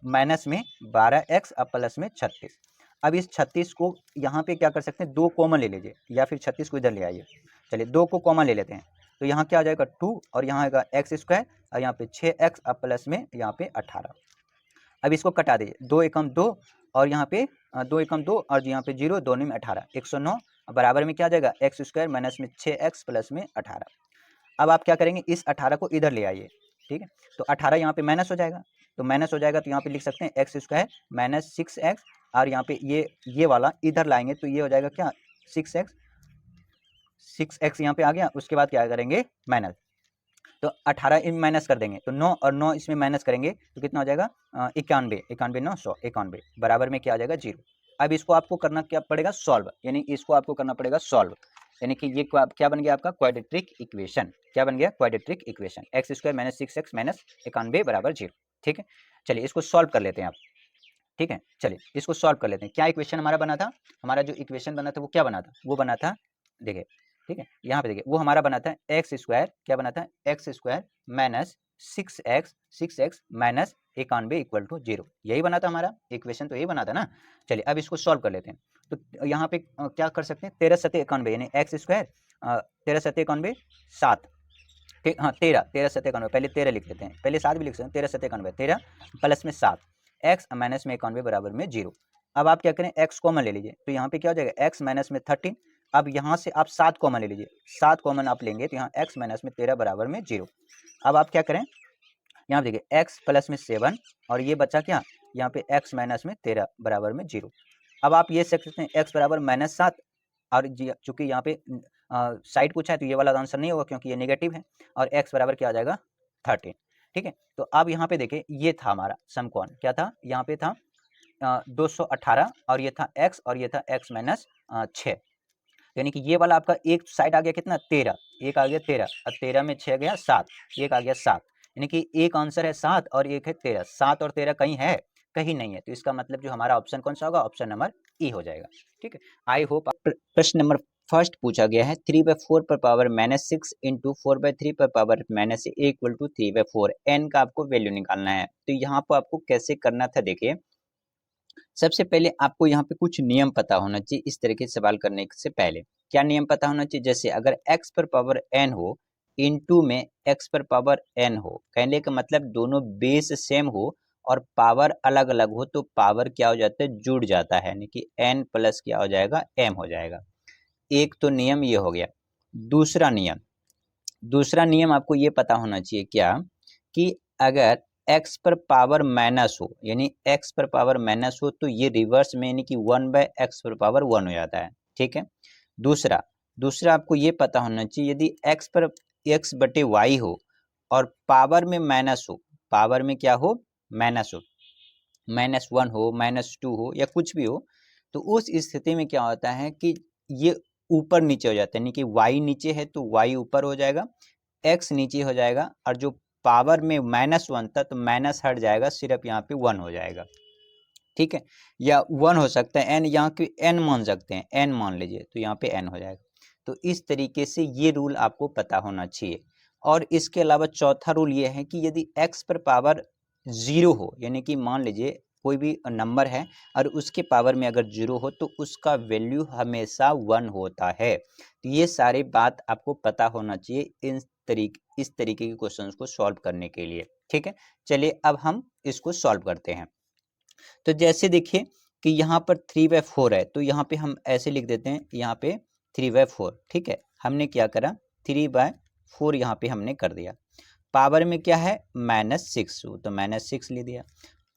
माइनस में 12x अब प्लस में 36। अब इस 36 को यहाँ पे क्या कर सकते हैं, 2 कॉमन ले लीजिए, या फिर 36 को इधर ले आइए, चलिए 2 को कॉमन ले लेते हैं, तो यहाँ क्या आ जाएगा 2 और यहाँ आएगा एक्स स्क्वायर और यहाँ पे 6x अब प्लस में यहाँ पे 18। अब इसको कटा दीजिए, 2 एकम 2 और यहाँ पे 2 एकम 2 और यहाँ पे 0, दोनों में 18, 109 बराबर में क्या आ जाएगा, एक्स स्क्वायर माइनस में 6x प्लस में 18। अब आप क्या करेंगे, इस 18 को इधर ले आइए, ठीक है, तो 18 यहाँ पे माइनस हो जाएगा, तो माइनस हो जाएगा तो यहाँ पे लिख सकते हैं एक्स स्क्वायर माइनस 6x, और यहाँ पे ये वाला इधर लाएंगे तो ये हो जाएगा क्या, 6x यहाँ पे आ गया। उसके बाद क्या करेंगे, माइनस, तो 18 इन माइनस कर देंगे तो 9 और 9 इसमें माइनस करेंगे तो कितना हो जाएगा, 91, 91 9 100, 91 बराबर में क्या आ जाएगा, 0। अब इसको आपको करना क्या पड़ेगा, सॉल्व, यानी इसको आपको करना पड़ेगा सॉल्व, यानी कि ये क्या बन गया आपका क्वाड्रेटिक इक्वेशन, क्या बन गया, quadratic equation, x square minus 6x minus 91 बराबर 0, ठीक है। चलिए इसको सॉल्व कर लेते हैं आप, ठीक है, चलिए इसको सॉल्व कर लेते हैं। क्या इक्वेशन हमारा बना था, हमारा जो इक्वेशन बना था वो क्या बना था, वो बना था, देखिए ठीक है, यहाँ पे देखिए वो हमारा बना था एक्स स्क्वायर, क्या बना था, x square minus 6x minus 91 equal to 0, यही बना था हमारा इक्वेशन, तो यही बना था ना। चलिए अब इसको सॉल्व कर लेते हैं, तो यहाँ पे क्या कर सकते हैं, 13 7 91 यानी एक्स स्क्वायर 13 7 91 7, हाँ 13 7 91, पहले 13 लिख लेते हैं, पहले 7 भी लिख सकते हैं, 13 7 91, 13 प्लस में 7, एक्स माइनस में 91 बराबर में 0। अब आप क्या करें, एक्स कॉमन ले लीजिए, तो यहाँ पे क्या हो जाएगा, एक्स माइनस में 13, अब यहाँ से आप 7 कॉमन ले लीजिए, 7 कॉमन आप लेंगे तो यहाँ x माइनस में 13 बराबर में 0। अब आप क्या करें, यहाँ देखिए x प्लस में 7 और ये बचा क्या, यहाँ पे x माइनस में 13 बराबर में 0। अब आप ये सकते हैं x बराबर -7 और चूंकि यहाँ पे साइड पूछा है तो ये वाला आंसर नहीं होगा क्योंकि ये नेगेटिव है, और x बराबर क्या आ जाएगा 13। ठीक है, तो अब यहाँ पे देखिए ये था हमारा समकोण, क्या था यहाँ पे था 218 और ये था x और ये था x माइनस 6, यानी कि ये वाला आपका एक साइड आ गया कितना 13, एक आ गया 13 और 13 में 6 गया 7, एक आ गया 7, यानी कि एक आंसर है 7 और एक है 13, 7 और 13 कहीं है, कहीं नहीं है, तो इसका मतलब जो हमारा ऑप्शन कौन सा होगा, ऑप्शन नंबर ई हो जाएगा। ठीक है, आई होप। प्रश्न नंबर फर्स्ट पूछा गया है 3/4 पर पावर -6 इंटू 4/3 पर पावर -6 इक्वल टू 3/4, एन का आपको वैल्यू निकालना है। तो यहाँ पर आपको कैसे करना था, देखिए सबसे पहले आपको यहाँ पे कुछ नियम पता होना चाहिए इस तरीके से सवाल करने से पहले। क्या नियम पता होना चाहिए, जैसे अगर x पर पावर n हो इनटू में x पर पावर n हो, कहने का मतलब दोनों बेस सेम हो और पावर अलग अलग हो तो पावर क्या हो जाता है, जुड़ जाता है, यानी कि n प्लस क्या हो जाएगा, m हो जाएगा। एक तो नियम ये हो गया। दूसरा नियम आपको ये पता होना चाहिए क्या, कि अगर x पर पावर माइनस हो, यानी x पर पावर माइनस हो तो ये रिवर्स में यानी कि 1/x पर पावर 1 हो जाता है। ठीक है, दूसरा आपको ये पता होना चाहिए यदि x पर x बटे y हो और पावर में माइनस हो, पावर में क्या हो, माइनस हो, -1 हो, -2 हो या कुछ भी हो, तो उस स्थिति में क्या होता है कि ये ऊपर नीचे हो जाता है, यानी कि y नीचे है तो y ऊपर हो जाएगा, x नीचे हो जाएगा, और जो पावर में -1 था तो माइनस हट जाएगा, सिर्फ यहाँ पे 1 हो जाएगा। ठीक है, या 1 हो सकता है, n यहाँ के n मान सकते हैं, n मान लीजिए तो यहाँ पे n हो जाएगा। तो इस तरीके से ये रूल आपको पता होना चाहिए। और इसके अलावा चौथा रूल ये है कि यदि x पर पावर 0 हो, यानी कि मान लीजिए कोई भी नंबर है और उसके पावर में अगर 0 हो तो उसका वैल्यू हमेशा 1 होता है। तो ये सारी बात आपको पता होना चाहिए इस तरीके के क्वेश्चंस को सॉल्व करने के लिए। ठीक है, चलिए अब हम इसको सॉल्व करते हैं। तो जैसे देखिए कि यहाँ पर 3/4 है तो यहाँ पे हम ऐसे लिख देते हैं, यहाँ पे 3/4। ठीक है, हमने क्या करा, 3/4 यहाँ पे हमने कर दिया। पावर में क्या है, -6 तो -6 ले दिया।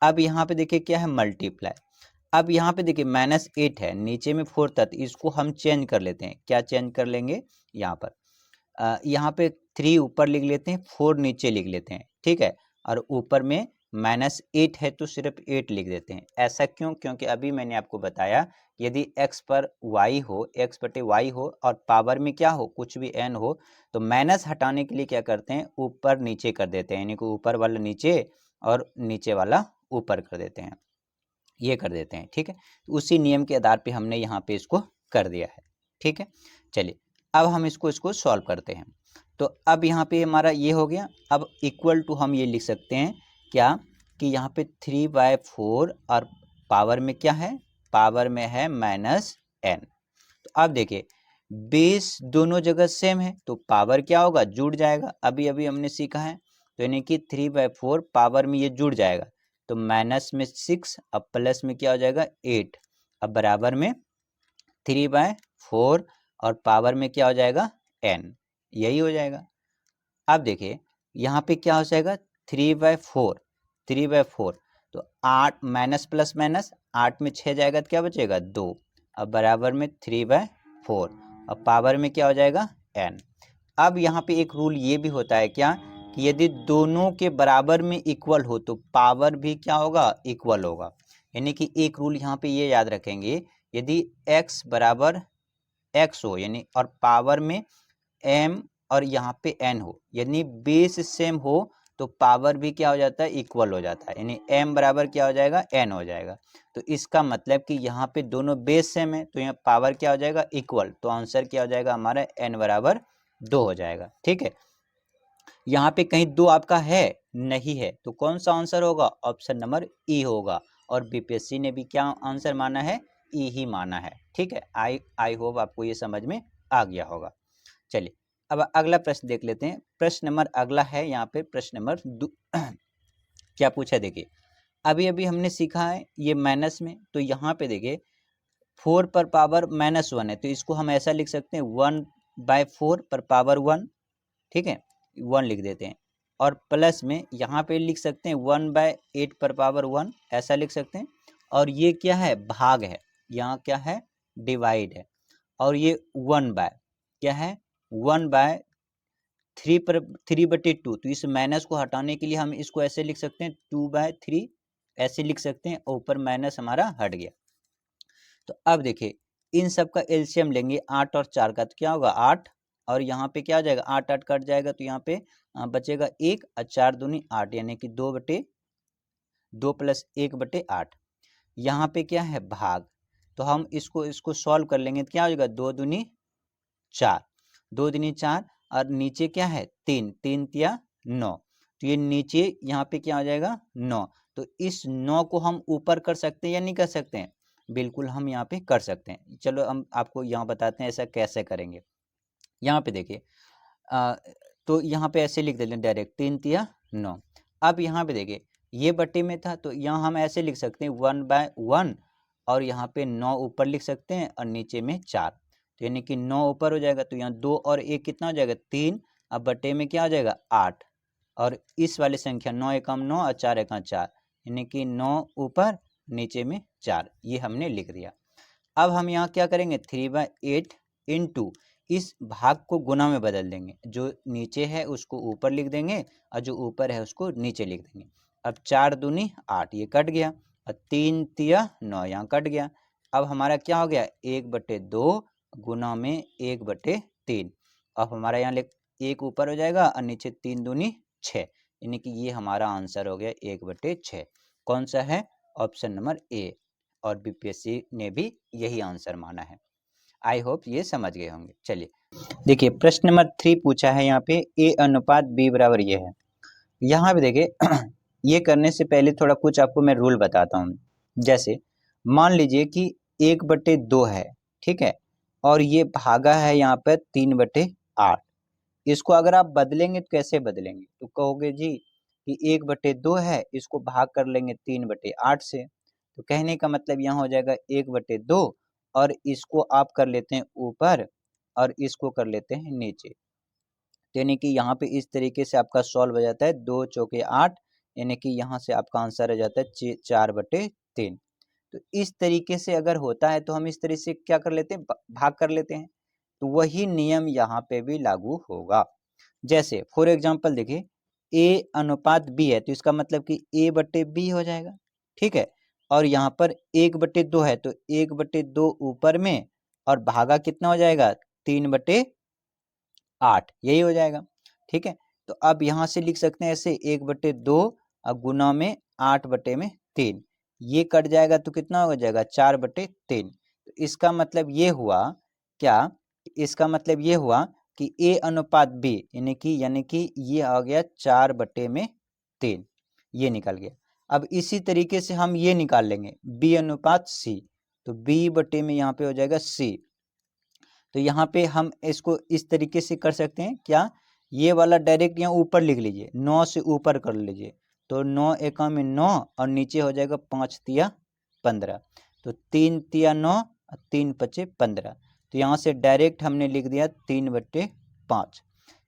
अब यहाँ पे देखिए क्या है, मल्टीप्लाई। अब यहाँ पे देखिए -8 है, नीचे में 4 था, तो इसको हम चेंज कर लेते हैं। क्या चेंज कर लेंगे, यहाँ पर यहाँ पे 3 ऊपर लिख लेते हैं, 4 नीचे लिख लेते हैं। ठीक है, और ऊपर में -8 है तो सिर्फ 8 लिख देते हैं। ऐसा क्यों, क्योंकि अभी मैंने आपको बताया यदि x पर y हो, x बटे y हो और पावर में क्या हो, कुछ भी n हो, तो माइनस हटाने के लिए क्या करते हैं, ऊपर नीचे कर देते हैं, यानी कि ऊपर वाला नीचे और नीचे वाला ऊपर कर देते हैं, ये कर देते हैं। ठीक है, तो उसी नियम के आधार पे हमने यहाँ पे इसको कर दिया है। ठीक है, चलिए अब हम इसको सॉल्व करते हैं। तो अब यहाँ पे हमारा ये हो गया। अब इक्वल टू हम ये लिख सकते हैं क्या, कि यहाँ पे 3/4 और पावर में क्या है, पावर में है -n। तो अब देखिए बेस दोनों जगह सेम है तो पावर क्या होगा, जुड़ जाएगा। अभी अभी हमने सीखा है, तो यानी कि 3/4 पावर में ये जुड़ जाएगा, तो माइनस में 6 अब प्लस में क्या हो जाएगा 8, अब बराबर में 3/4 और पावर में क्या हो जाएगा n, यही हो जाएगा। अब देखिए यहाँ पे क्या हो जाएगा 3/4 तो 8 माइनस प्लस माइनस 8 में 6 जाएगा तो क्या बचेगा 2, अब बराबर में 3/4 और पावर में क्या हो जाएगा n। अब यहाँ पे एक रूल ये भी होता है क्या, कि यदि दोनों के बराबर में इक्वल हो तो पावर भी क्या होगा, इक्वल होगा। यानी कि एक रूल यहाँ पे ये याद रखेंगे, यदि x बराबर x हो यानी और पावर में m और यहाँ पे n हो, यानी बेस सेम हो तो पावर भी क्या हो जाता है, इक्वल हो जाता है, यानी m बराबर क्या हो जाएगा, n हो जाएगा। तो इसका मतलब कि यहाँ पे दोनों बेस सेम है तो यहाँ पावर क्या हो जाएगा, इक्वल, तो आंसर क्या हो जाएगा हमारा n बराबर 2 हो जाएगा। ठीक है, यहाँ पे कहीं 2 आपका है नहीं है तो कौन सा आंसर होगा, ऑप्शन नंबर ई होगा। और बीपीएससी ने भी क्या आंसर माना है, ई ही माना है। ठीक है, आई होप आपको ये समझ में आ गया होगा। चलिए अब अगला प्रश्न देख लेते हैं। प्रश्न नंबर अगला है यहाँ पे प्रश्न नंबर क्या पूछा है, देखिए अभी अभी हमने सीखा है ये माइनस में, तो यहाँ पे देखिए 4 पर पावर -1 है तो इसको हम ऐसा लिख सकते हैं 1/4 पर पावर 1। ठीक है, 1 लिख देते हैं, और प्लस में यहाँ पे लिख सकते हैं 1/8 पर पावर 1, ऐसा लिख सकते हैं। और ये क्या है, भाग है, यहाँ क्या है, डिवाइड है, और ये 1/, क्या है 1/3/2। तो इस माइनस को हटाने के लिए हम इसको ऐसे लिख सकते हैं 2/3 ऐसे लिख सकते हैं, ऊपर माइनस हमारा हट गया। तो अब देखिए इन सब का एलसीएम लेंगे 8 और 4 का, तो क्या होगा 8 और यहाँ पे क्या आ जाएगा 8 8 कट जाएगा, तो यहाँ पे बचेगा 1 और 4 दूनी 8 यानी कि 2 + 1/8। यहाँ पे क्या है भाग, तो हम इसको सॉल्व कर लेंगे तो क्या हो जाएगा 2 दूनी 4, 2 दूनी 4 और नीचे क्या है 3, 3 तिया 9, तो ये नीचे यहाँ पे क्या हो जाएगा 9। तो इस 9 को हम ऊपर कर सकते हैं या नहीं कर सकते हैं, बिल्कुल हम यहाँ पे कर सकते हैं। चलो हम आपको यहाँ बताते हैं ऐसा कैसे करेंगे। यहाँ पे देखिए तो यहाँ पे ऐसे लिख देते हैं डायरेक्ट 3 तिया 9। अब यहाँ पे देखिए ये बट्टे में था तो यहाँ हम ऐसे लिख सकते हैं 1/1 और यहाँ पे 9 ऊपर लिख सकते हैं और नीचे में 4, तो यानी कि 9 ऊपर हो जाएगा, तो यहाँ 2 और 1 कितना हो जाएगा 3, अब बट्टे में क्या हो जाएगा 8 और इस वाली संख्या 9 एकम 9 और 4 एकम 4 यानी कि 9 ऊपर नीचे में 4, ये हमने लिख दिया। अब हम यहाँ क्या करेंगे 3/8 इंटू इस भाग को गुना में बदल देंगे, जो नीचे है उसको ऊपर लिख देंगे और जो ऊपर है उसको नीचे लिख देंगे। अब 4 दूनी 8 ये कट गया और 3 तिया 9 यहाँ कट गया। अब हमारा क्या हो गया 1/2 गुना में 1/3। अब हमारा यहाँ लिख 1 ऊपर हो जाएगा और नीचे 3 दूनी 6 यानी कि ये हमारा आंसर हो गया 1/6। कौन सा है ऑप्शन नंबर ए, और बीपीएससी ने भी यही आंसर माना है। आई होप ये समझ गए होंगे। चलिए देखिए प्रश्न नंबर 3 पूछा है यहाँ पे A/B बराबर ये है। यहाँ पे देखिए ये करने से पहले थोड़ा कुछ आपको मैं रूल बताता हूँ। जैसे मान लीजिए कि 1/2 है, ठीक है, और ये भागा है यहाँ पर 3/8। इसको अगर आप बदलेंगे तो कैसे बदलेंगे, तो कहोगे जी कि 1/2 है, इसको भाग कर लेंगे 3/8 से, तो कहने का मतलब यहाँ हो जाएगा 1/2 और इसको आप कर लेते हैं ऊपर और इसको कर लेते हैं नीचे, यानी कि यहाँ पे इस तरीके से आपका सॉल्व हो जाता है 2 चौके 8 यानी कि यहाँ से आपका आंसर आ जाता है 4/3। तो इस तरीके से अगर होता है तो हम इस तरीके से क्या कर लेते हैं भाग कर लेते हैं, तो वही नियम यहाँ पे भी लागू होगा। जैसे फॉर एग्जांपल देखिए A/B है तो इसका मतलब कि A/B हो जाएगा, ठीक है, और यहाँ पर 1/2 है तो 1/2 ऊपर में और भागा कितना हो जाएगा 3/8 यही हो जाएगा, ठीक है। तो अब यहाँ से लिख सकते हैं ऐसे 1/2 और गुना में 8/3, ये कट जाएगा तो कितना हो जाएगा 4/3। तो इसका मतलब ये हुआ क्या, इसका मतलब ये हुआ कि A/B यानी कि ये आ गया 4/3, ये निकल गया। अब इसी तरीके से हम ये निकाल लेंगे B/C, तो B/में यहाँ पे हो जाएगा C। तो यहाँ पे हम इसको इस तरीके से कर सकते हैं क्या, ये वाला डायरेक्ट यहाँ ऊपर लिख लीजिए 9 से ऊपर कर लीजिए, तो 9 एकम में 9 और नीचे हो जाएगा 5 तिया 15, तो 3 तिया 9 और 3 पचे 15, तो यहाँ से डायरेक्ट हमने लिख दिया 3/5।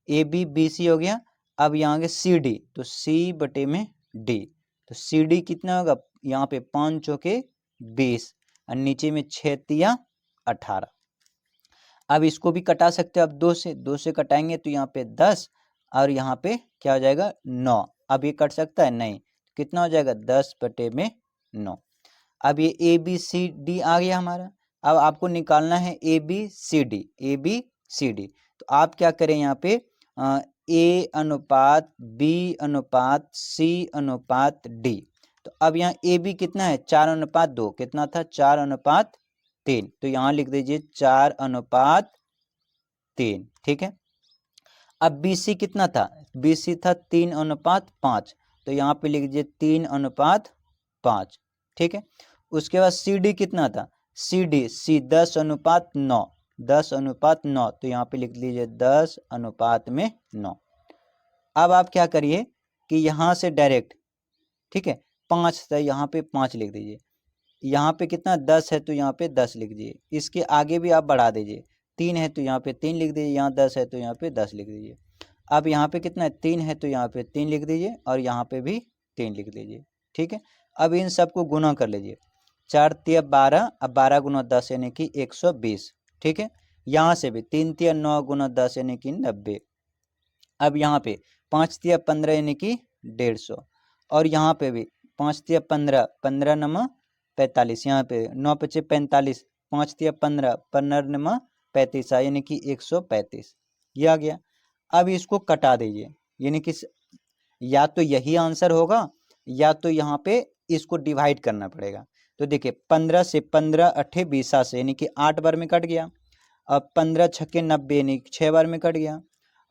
ABBC हो गया। अब यहाँ आगे CD, तो C/D, तो CD कितना होगा यहाँ पे 5 चौके 20 और नीचे में 6 तिया 18। अब इसको भी कटा सकते हो आप 2 से कटाएंगे तो यहाँ पे 10 और यहाँ पे क्या हो जाएगा 9। अब ये कट सकता है नहीं, कितना हो जाएगा 10/9। अब ये ABCD आ गया हमारा। अब आपको निकालना है ABCD, तो आप क्या करें यहाँ पे A/B/C/D। तो अब यहाँ AB कितना है 4/2, कितना था 4/3, तो यहाँ लिख दीजिए 4/3, ठीक है। अब BC कितना था, BC था 3/5, तो यहाँ पे लिख दीजिए 3/5, ठीक है। उसके बाद CD कितना था, C 10/9, 10/9, तो यहाँ पे लिख लीजिए 10/9। अब आप क्या करिए कि यहाँ से डायरेक्ट, ठीक है, 5 था यहाँ पे 5 लिख दीजिए, यहाँ पे कितना 10 है तो यहाँ पे 10 लिख दीजिए, इसके आगे भी आप बढ़ा दीजिए, 3 है तो यहाँ पे 3 लिख दीजिए, यहाँ 10 है तो यहाँ पे 10 लिख दीजिए। अब यहाँ पे कितना है 3 है तो यहाँ पे 3 लिख दीजिए और यहाँ पे भी 3 लिख दीजिए, ठीक है। अब इन सबको गुना कर लीजिए, 4 तिया 12, अब 12 गुना 10 यानी कि 120, ठीक है। यहाँ से भी 3 तिया 9 गुना 10 यानी कि 90। अब यहाँ पे 5 तिया 15 यानी कि 150, और यहाँ पे भी 5 तिया 15, 15 नमा 45, यहाँ पे 9 पचे 45, 5 तिया 15, 15 नमा 35 यानी कि 135, ये आ गया। अब इसको कटा दीजिए, यानी कि या तो यही आंसर होगा या तो यहाँ पे इसको डिवाइड करना पड़ेगा। तो देखिए 15 से 15 अट्ठे 20 से यानी कि 8 बार में कट गया। अब 15 छक्के 90 यानी 6 बार में कट गया।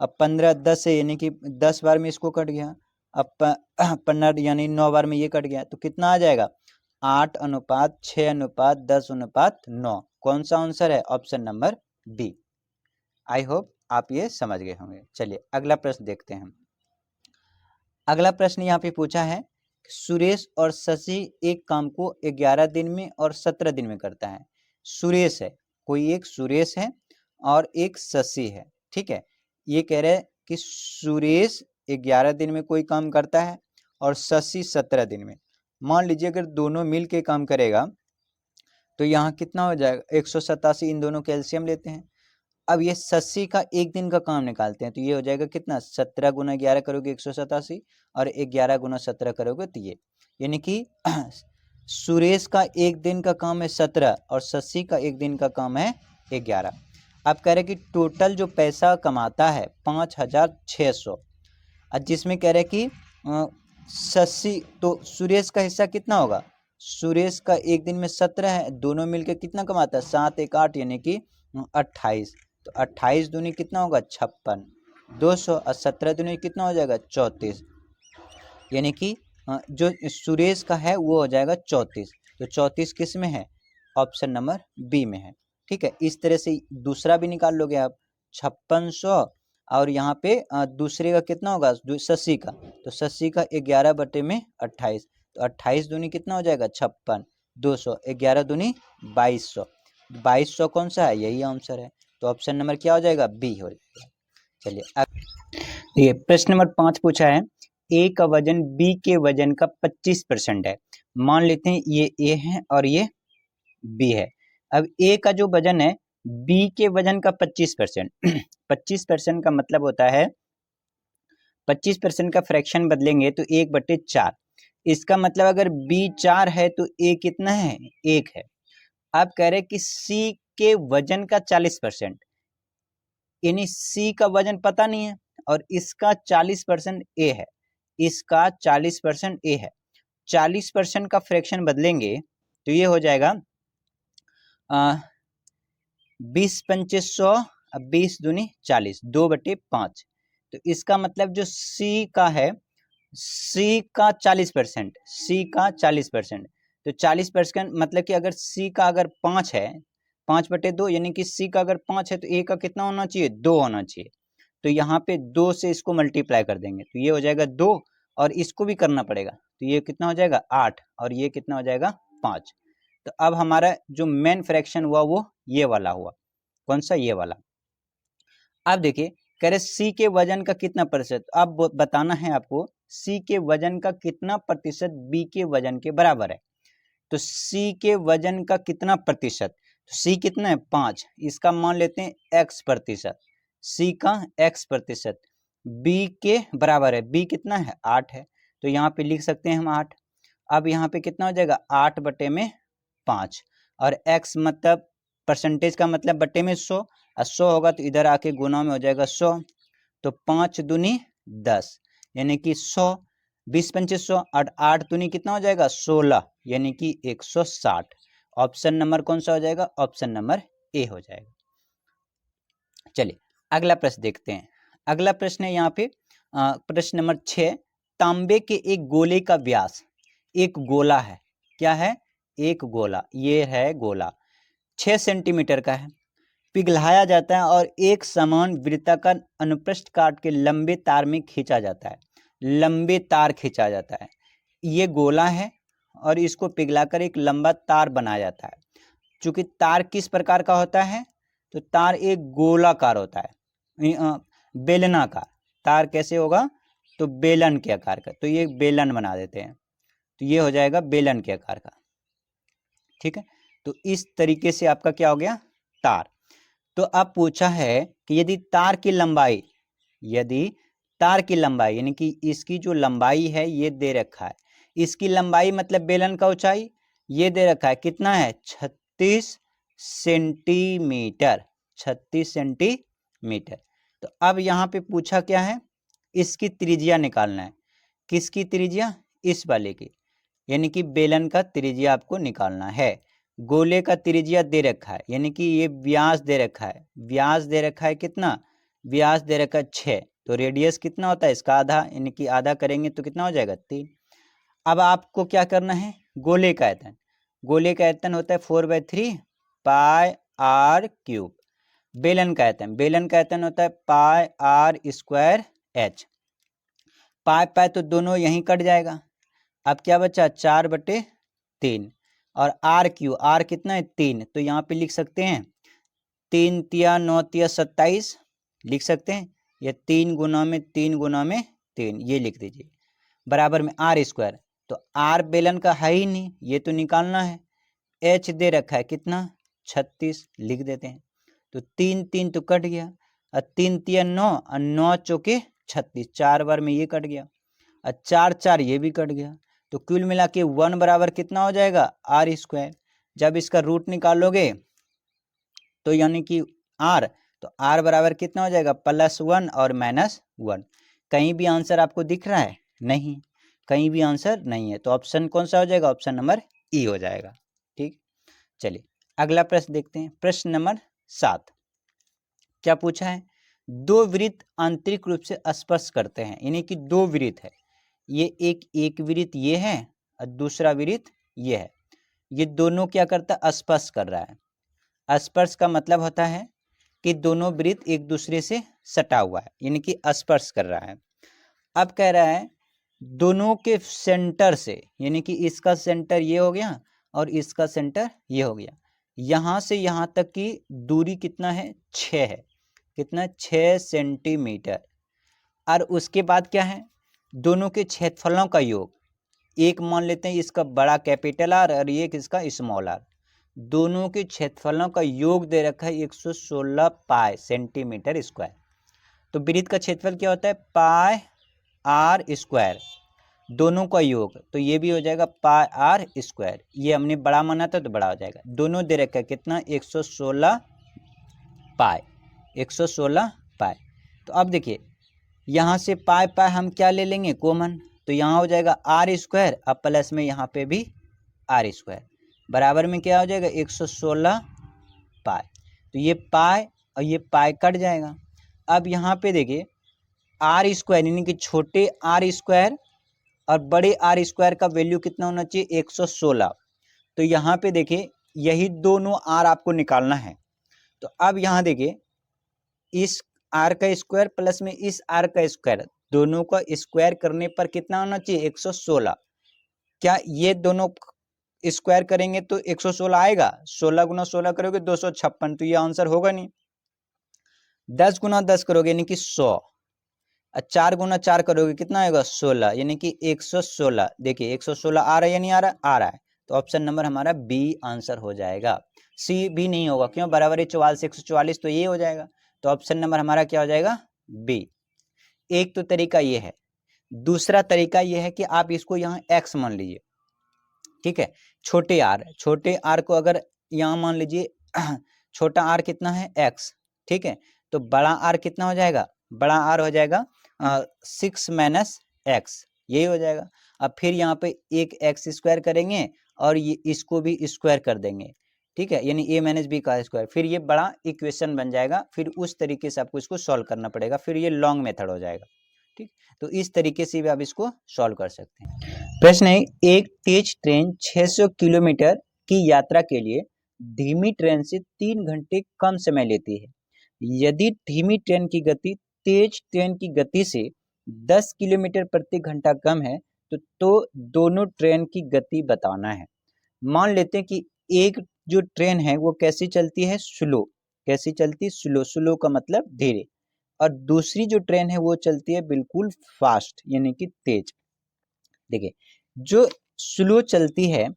अब 15 10 से यानी कि 10 बार में इसको कट गया। अब 15 यानी 9 बार में ये कट गया। तो कितना आ जाएगा 8:6:10:9। कौन सा आंसर है? Option number B. I hope आप ये समझ गए होंगे। चलिए अगला प्रश्न देखते हैं। अगला प्रश्न यहाँ पे पूछा है, सुरेश और शशि एक काम को 11 दिन में और 17 दिन में करता है। सुरेश है, कोई एक सुरेश है और एक शशि है, ठीक है। ये कह रहे हैं कि सुरेश 11 दिन में कोई काम करता है और शशि 17 दिन में। मान लीजिए अगर दोनों मिल के काम करेगा तो यहाँ कितना हो जाएगा 187, इन दोनों का एलसीएम लेते हैं। अब ये शशि का एक दिन का काम निकालते हैं, तो ये हो जाएगा कितना 17 गुना 11 करोगे 187, और 11 गुना 17 करोगे तो ये, यानी कि सुरेश का एक दिन का काम है 17 और शशि का एक दिन का काम है 11। अब कह रहे कि टोटल जो पैसा कमाता है 5600, और जिसमें कह रहे कि शशि, तो सुरेश का हिस्सा कितना होगा? सुरेश का एक दिन में 17 है, दोनों मिलकर कितना कमाता है 7 1 8 यानी कि 28। तो 28 दूनी कितना होगा 56, 200, और 17 दूनी कितना हो जाएगा 34, यानी कि जो सुरेश का है वो हो जाएगा 34। तो 34 किस में है? ऑप्शन नंबर बी में है, ठीक है। इस तरह से दूसरा भी निकाल लोगे आप 5600, और यहाँ पे दूसरे का कितना होगा शशि का, तो शशि का 11/28, तो 28 दूनी कितना हो जाएगा 56, 200, 11 दूनी 2200, 2200 कौन सा है? यही आंसर है, तो ऑप्शन नंबर क्या हो जाएगा? बी हो जाएगा। चलिए ये प्रश्न नंबर 5 पूछा है, ए का वजन बी के वजन का 25% है। मान लेते हैं ये ए है और ये बी है। अब ए का जो वजन है बी के वजन का 25%, 25% का मतलब होता है 25% का फ्रैक्शन बदलेंगे तो 1/4। इसका मतलब अगर बी 4 है तो ए कितना है? 1 है। आप कह रहे हैं कि सी के वजन का 40%, यानी सी का वजन पता नहीं है और इसका 40% ए है, इसका 40% ए है। 40% का फ्रैक्शन बदलेंगे तो ये हो जाएगा 20 पंचे 100, 20 दूनी 40, 2/5। तो इसका मतलब जो सी का है, सी का 40%, सी का 40%, तो 40% मतलब कि अगर सी का अगर 5 है, 5/2, यानी कि सी का अगर 5 है तो ए का कितना होना चाहिए? 2 होना चाहिए। तो यहाँ पे 2 से इसको मल्टीप्लाई कर देंगे तो ये हो जाएगा 2, और इसको भी करना पड़ेगा तो ये कितना हो जाएगा 8, और ये कितना हो जाएगा 5। तो अब हमारा जो मेन फ्रैक्शन हुआ वो ये वाला हुआ। कौन सा? ये वाला। अब देखिए कह रहे सी के वजन का कितना प्रतिशत, अब बताना है आपको सी के वजन का कितना प्रतिशत बी के वजन के बराबर है। तो सी के वजन का कितना प्रतिशत, तो सी कितना है 5, इसका मान लेते हैं x प्रतिशत, सी का x प्रतिशत बी के बराबर है, बी कितना है 8 है, तो यहाँ पे लिख सकते हैं हम 8। अब यहाँ पे कितना हो जाएगा 8/5, और x मतलब परसेंटेज का मतलब बटे में 100, और 100 होगा तो इधर आके गुना में हो जाएगा 100, तो 5 दूनी 10 यानी कि 100, 20 पंचे 100, और 8 दूनी कितना हो जाएगा 16 यानी कि 160। ऑप्शन नंबर कौन सा हो जाएगा? ऑप्शन नंबर ए हो जाएगा। चलिए अगला प्रश्न देखते हैं। अगला प्रश्न है यहाँ पे प्रश्न नंबर 6, तांबे के एक गोले का व्यास, एक गोला है, क्या है? एक गोला, ये है गोला 6 सेंटीमीटर का है, पिघलाया जाता है और एक समान वृत्ताकार अनुप्रस्थ काट के लंबे तार में खींचा जाता है, लंबे तार खींचा जाता है। ये गोला है और इसको पिघलाकर एक लंबा तार बनाया जाता है। चूंकि तार किस प्रकार का होता है, तो तार एक गोलाकार होता है, बेलनाकार। तार कैसे होगा? तो बेलन के आकार का, तो ये बेलन बना देते हैं, तो ये हो जाएगा बेलन के आकार का, ठीक है। तो इस तरीके से आपका क्या हो गया? तार। तो अब पूछा है कि यदि तार की लंबाई यानी कि इसकी जो लंबाई है ये दे रखा है, इसकी लंबाई मतलब बेलन का ऊंचाई ये दे रखा है, कितना है 36 सेंटीमीटर, 36 सेंटीमीटर। तो अब यहाँ पे पूछा क्या है, इसकी त्रिज्या निकालना है। किसकी त्रिज्या? इस वाले की, यानी कि बेलन का त्रिज्या आपको निकालना है। गोले का त्रिज्या दे रखा है, यानी कि ये व्यास दे रखा है, व्यास दे रखा है कितना, व्यास दे रखा है 6, तो रेडियस कितना होता है इसका आधा, यानी कि आधा करेंगे तो कितना हो जाएगा 3। अब आपको क्या करना है, गोले का आयतन, गोले का आयतन होता है 4/3 पाई आर क्यूब। बेलन का आयतन होता है पाई आर स्क्वायर एच। पाई पाई तो दोनों यहीं कट जाएगा, अब क्या बचा 4/3 और आर कितना है 3, तो यहाँ पे लिख सकते हैं 3 तिया 9 तिया 27 लिख सकते हैं, या 3 गुना में 3 ये लिख दीजिए, बराबर में आर स्क्वायर। तो आर बेलन का है ही नहीं, ये तो निकालना है। एच दे रखा है कितना 36 लिख देते हैं, तो 3 3 तो कट गया, और 3 तिया 9 और 9 चौके 36, 4 बार में ये कट गया, और 4 4 ये भी कट गया, तो कुल मिला के 1 बराबर कितना हो जाएगा आर स्क्वायर। जब इसका रूट निकालोगे तो यानी कि आर, तो आर बराबर कितना हो जाएगा +1 और -1। कहीं भी आंसर आपको दिख रहा है? नहीं, कहीं भी आंसर नहीं है, तो ऑप्शन कौन सा हो जाएगा, ऑप्शन नंबर ई हो जाएगा। ठीक, चलिए अगला प्रश्न देखते हैं। प्रश्न नंबर 7 क्या पूछा है, दो वृत्त आंतरिक रूप से स्पर्श करते हैं, यानी कि दो वृत्त है, ये एक वृत्त ये है और दूसरा वृत्त ये है, ये दोनों क्या करता है स्पर्श कर रहा है। स्पर्श का मतलब होता है कि दोनों वृत्त एक दूसरे से सटा हुआ है, यानी कि स्पर्श कर रहा है। अब कह रहा है दोनों के सेंटर से, यानी कि इसका सेंटर ये हो गया और इसका सेंटर ये हो गया, यहाँ से यहाँ तक की दूरी कितना है 6 है, कितना 6 सेंटीमीटर। और उसके बाद क्या है, दोनों के क्षेत्रफलों का योग, एक मान लेते हैं इसका बड़ा कैपिटल आर और एक इसका स्मॉल आर, दोनों के क्षेत्रफलों का योग दे रखा है 116 पाई सेंटीमीटर स्क्वायर। तो वृत्त का क्षेत्रफल क्या होता है पाई आर स्क्वायर, दोनों का योग, तो ये भी हो जाएगा पाई आर स्क्वायर, ये हमने बड़ा माना था तो बड़ा हो जाएगा, दोनों दे रखा है कितना 116 पाई, 116 पाई। तो अब देखिए यहाँ से पाई पाई हम क्या ले लेंगे कॉमन, तो यहाँ हो जाएगा आर स्क्वायर, अब प्लस में यहाँ पे भी आर स्क्वायर, बराबर में क्या हो जाएगा 116 पाई। तो ये पाई और ये पाई कट जाएगा। अब यहाँ पे देखिए आर स्क्वायर यानी कि छोटे आर स्क्वायर और बड़े आर स्क्वायर का वैल्यू कितना होना चाहिए 116, तो यहाँ पे देखिए यही दोनों आर आपको निकालना है। तो अब यहाँ देखिए इस आर का स्क्वायर प्लस में इस आर का स्क्वायर, दोनों का स्क्वायर करने पर कितना होना चाहिए 116। क्या ये दोनों स्क्वायर करेंगे तो 116 आएगा, 16 गुना 16 करोगे 256, तो ये आंसर होगा नहीं। 10 गुना 10 करोगे यानी कि 100, 4 गुना 4 करोगे कितना आएगा 16, यानी कि 116। देखिए 116 आ रहा है या नहीं आ रहा, आ रहा है, तो ऑप्शन नंबर हमारा बी आंसर हो जाएगा। सी भी नहीं होगा, क्यों, बराबर है 44 144, तो ये हो जाएगा, तो ऑप्शन नंबर हमारा क्या हो जाएगा बी। एक तो तरीका ये है, दूसरा तरीका ये है कि आप इसको यहाँ x मान लीजिए, ठीक है, छोटे आर को अगर यहाँ मान लीजिए छोटा आर कितना है x, ठीक है, तो बड़ा आर कितना हो जाएगा, बड़ा आर हो जाएगा 6 - x, यही हो जाएगा। अब फिर यहाँ पे एक x स्क्वायर करेंगे और ये इसको भी स्क्वायर कर देंगे, ठीक है, यानी a - b का स्क्वायर, फिर ये बड़ा इक्वेशन बन जाएगा, फिर उस तरीके से आपको इसको सॉल्व करना पड़ेगा, फिर ये लॉन्ग मेथड हो जाएगा। ठीक, तो इस तरीके से भी आप इसको सॉल्व कर सकते हैं। प्रश्न है, एक तेज ट्रेन 600 किलोमीटर की यात्रा के लिए धीमी ट्रेन से 3 घंटे कम समय लेती है। यदि धीमी ट्रेन की गति तेज ट्रेन की गति से 10 किलोमीटर प्रति घंटा कम है तो दोनों ट्रेन की गति बताना है। मान लेते हैं कि एक जो ट्रेन है वो कैसी चलती है स्लो, कैसी चलती स्लो, स्लो का मतलब धीरे, और दूसरी जो ट्रेन है वो चलती है बिल्कुल फास्ट यानी कि तेज। देखिए जो स्लो चलती है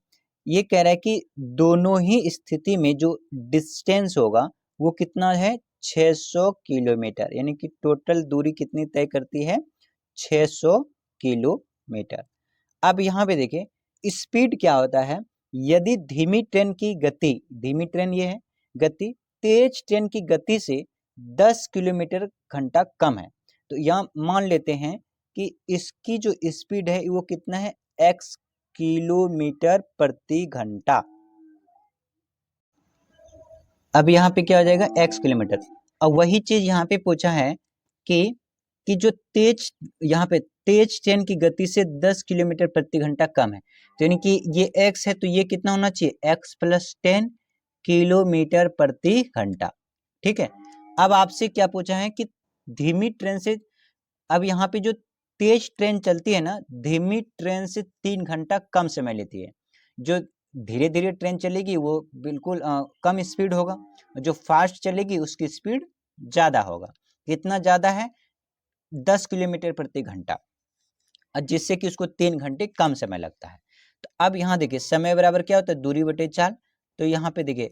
ये कह रहा है कि दोनों ही स्थिति में जो डिस्टेंस होगा वो कितना है 600 किलोमीटर, यानी कि टोटल दूरी कितनी तय करती है 600 किलोमीटर। अब यहाँ पे देखिए स्पीड क्या होता है, यदि धीमी ट्रेन की गति, धीमी ट्रेन ये है गति, तेज ट्रेन की गति से 10 किलोमीटर घंटा कम है, तो यहाँ मान लेते हैं कि इसकी जो स्पीड है वो कितना है x किलोमीटर प्रति घंटा। अब यहाँ पे क्या हो जाएगा x किलोमीटर। अब वही चीज यहाँ पे पूछा है कि जो तेज, यहाँ पे तेज ट्रेन की गति से 10 किलोमीटर प्रति घंटा कम है, तो यानी कि ये x है तो ये कितना होना चाहिए x प्लस 10 किलोमीटर प्रति घंटा। ठीक है, अब आपसे क्या पूछा है कि धीमी ट्रेन से, अब यहाँ पे जो तेज ट्रेन चलती है ना, धीमी ट्रेन से 3 घंटा कम समय लेती है, जो धीरे धीरे ट्रेन चलेगी वो बिल्कुल कम स्पीड होगा, जो फास्ट चलेगी उसकी स्पीड ज़्यादा होगा। कितना ज़्यादा है 10 किलोमीटर प्रति घंटा, जिससे कि उसको 3 घंटे कम समय लगता है। तो अब यहाँ देखिए समय बराबर क्या होता है दूरी बटे चाल, तो यहाँ पे देखिए